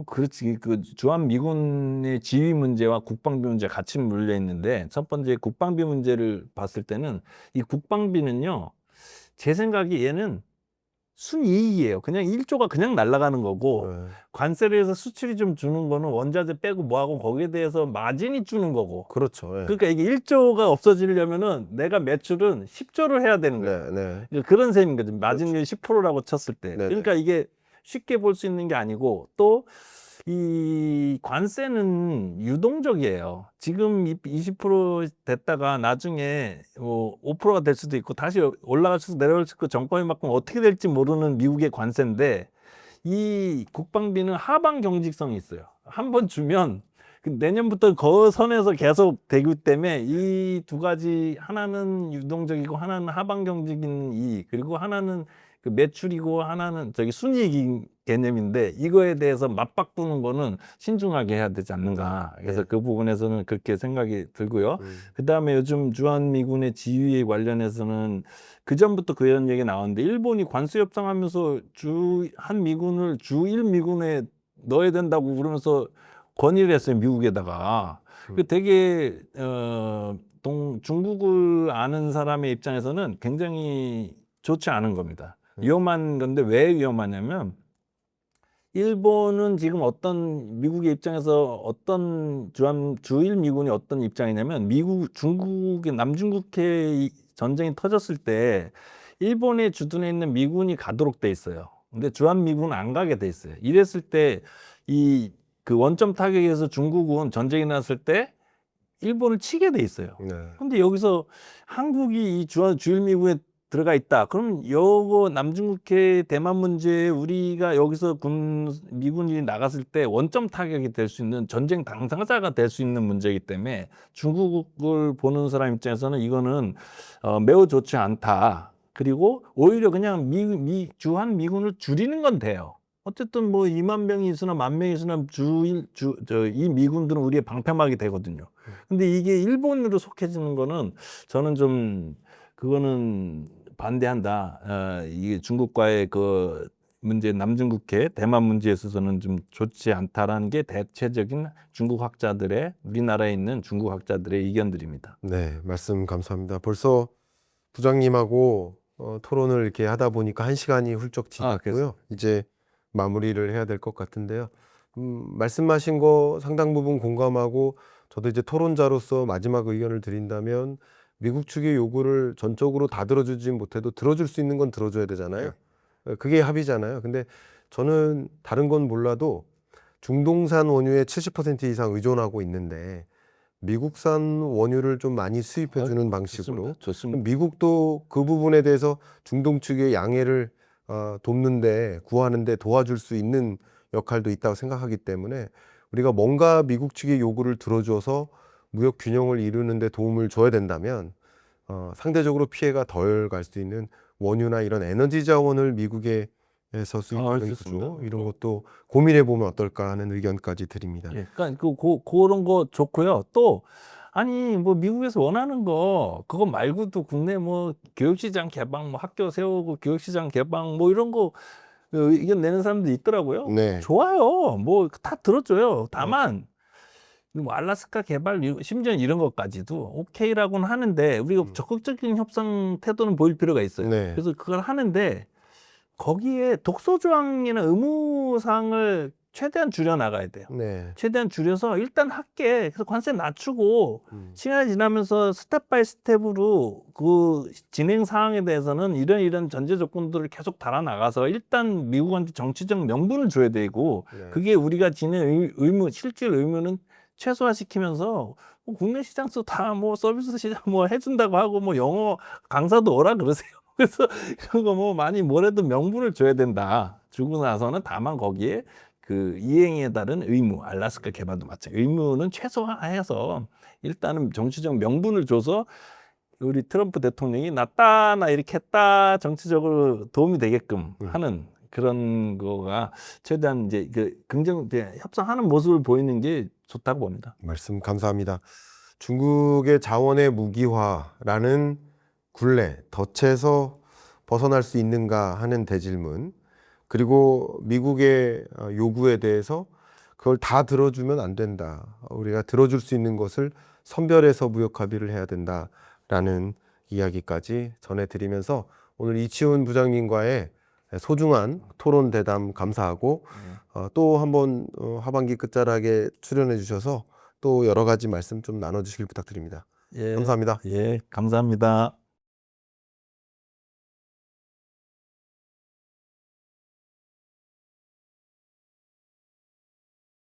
그렇지, 그 주한미군의 지휘 문제와 국방비 문제 같이 물려 있는데, 첫 번째 국방비 문제를 봤을 때는 이 국방비는요, 제 생각에 얘는 순이익이에요. 그냥 1조가 그냥 날아가는 거고, 네. 관세를 해서 수출이 좀 주는 거는 원자재 빼고 뭐하고 거기에 대해서 마진이 주는 거고. 그렇죠. 예. 그러니까 이게 1조가 없어지려면은 내가 매출은 10조를 해야 되는 거예요. 네, 네. 그러니까 그런 셈인 거죠. 마진율 10%라고 쳤을 때. 네네. 그러니까 이게 쉽게 볼 수 있는 게 아니고, 또 이 관세는 유동적이에요. 지금 20% 됐다가 나중에 뭐 5%가 될 수도 있고 다시 올라갈 수도 내려갈 수도 있고, 정권이 바꾸면 어떻게 될지 모르는 미국의 관세인데, 이 국방비는 하방 경직성이 있어요. 한 번 주면 그 내년부터 그 선에서 계속 되기 때문에 이 두 가지, 하나는 유동적이고 하나는 하반경적인 이익, 그리고 하나는 그 매출이고 하나는 저기 순이익 개념인데, 이거에 대해서 맞바꾸는 거는 신중하게 해야 되지 않는가. 그래서 네. 그 부분에서는 그렇게 생각이 들고요. 음. 그다음에 요즘 주한미군의 지휘에 관련해서는 그 전부터 그런 얘기 나왔는데, 일본이 관세 협상하면서 주한미군을 주1미군에 넣어야 된다고 그러면서 건의를 했어요, 미국에다가. 그 되게 중국을 아는 사람의 입장에서는 굉장히 좋지 않은 겁니다. 위험한 건데, 왜 위험하냐면 일본은 지금 어떤, 미국의 입장에서 어떤 주일 미군이 어떤 입장이냐면, 중국의 남중국해 전쟁이 터졌을 때 일본에 주둔해 있는 미군이 가도록 돼 있어요. 근데 주한 미군은 안 가게 돼 있어요. 이랬을 때 이 그 원점 타격에서 중국은 전쟁이 났을 때 일본을 치게 돼 있어요. 네. 근데 여기서 한국이 이 주일미군에 들어가 있다. 그럼 요거 남중국해 대만 문제에 우리가 여기서 미군이 나갔을 때 원점 타격이 될 수 있는, 전쟁 당사자가 될 수 있는 문제이기 때문에 중국을 보는 사람 입장에서는 이거는 매우 좋지 않다. 그리고 오히려 그냥 주한 미군을 줄이는 건 돼요. 어쨌든 뭐 2만 명이 있으나 1만 명이 있으나 이 미군들은 우리의 방패막이 되거든요. 근데 이게 일본으로 속해지는 거는 저는 좀 그거는 반대한다. 이게 중국과의 그 문제, 남중국해, 대만 문제에 있어서는 좀 좋지 않다라는 게 대체적인 중국 학자들의, 우리나라에 있는 중국 학자들의 의견들입니다. 네, 말씀 감사합니다. 벌써 부장님하고 토론을 이렇게 하다 보니까 1시간이 훌쩍 그래서 지났고요. 이제 마무리를 해야 될 것 같은데요. 말씀하신 거 상당 부분 공감하고, 저도 이제 토론자로서 마지막 의견을 드린다면, 미국 측의 요구를 전적으로 다 들어주지 못해도 들어줄 수 있는 건 들어줘야 되잖아요. 그게 합의잖아요. 근데 저는 다른 건 몰라도 중동산 원유의 70% 이상 의존하고 있는데, 미국산 원유를 좀 많이 수입해 주는 방식으로, 좋습니다. 미국도 그 부분에 대해서 중동 측의 양해를 돕는데, 구하는데 도와줄 수 있는 역할도 있다고 생각하기 때문에, 우리가 뭔가 미국 측의 요구를 들어줘서 무역 균형을 이루는 데 도움을 줘야 된다면, 상대적으로 피해가 덜 갈 수 있는 원유나 이런 에너지 자원을 미국에서 수입하는 좋습니다. 구조, 이런 것도 고민해 보면 어떨까 하는 의견까지 드립니다. 예, 그러니까 그런 거 좋고요. 또 아니 뭐 미국에서 원하는 거 그거 말고도 국내 뭐 교육시장 개방, 뭐 학교 세우고 교육시장 개방 뭐 이런 거 의견 내는 사람도 있더라고요. 네. 좋아요. 뭐 다 들어줘요. 다만 뭐 알래스카 개발, 심지어 이런 것까지도 오케이라고는 하는데, 우리가 적극적인 협상 태도는 보일 필요가 있어요. 네. 그래서 그걸 하는데 거기에 독소 조항이나 의무사항을 최대한 줄여 나가야 돼요. 네. 최대한 줄여서 일단 할게. 그래서 관세 낮추고 시간이 지나면서 스텝 바이 스텝으로 그 진행 사항에 대해서는 이런 전제 조건들을 계속 달아 나가서 일단 미국한테 정치적 명분을 줘야 되고, 네. 그게 우리가 지닌 의무, 실질 의무는 최소화시키면서 뭐 국내 시장도 다 뭐 서비스 시장 뭐 해준다고 하고 뭐 영어 강사도 오라 그러세요. 그래서 이런 거 뭐 많이 뭐래도 명분을 줘야 된다. 주고 나서는 다만 거기에 그 이행에 따른 의무, 알래스카 개발도 마찬가지. 의무는 최소화해서 일단은 정치적 명분을 줘서 우리 트럼프 대통령이 나 이렇게 했다, 정치적으로 도움이 되게끔 하는 그런 거가 최대한 이제 그 협상하는 모습을 보이는 게 좋다고 봅니다. 말씀 감사합니다. 중국의 자원의 무기화라는 굴레, 덫에서 벗어날 수 있는가 하는 대질문, 그리고 미국의 요구에 대해서 그걸 다 들어주면 안 된다, 우리가 들어줄 수 있는 것을 선별해서 무역 합의를 해야 된다라는 이야기까지 전해드리면서, 오늘 이치훈 부장님과의 소중한 토론 대담 감사하고, 또 한번 하반기 끝자락에 출연해 주셔서 또 여러 가지 말씀 좀 나눠주시길 부탁드립니다. 예, 감사합니다. 예, 감사합니다.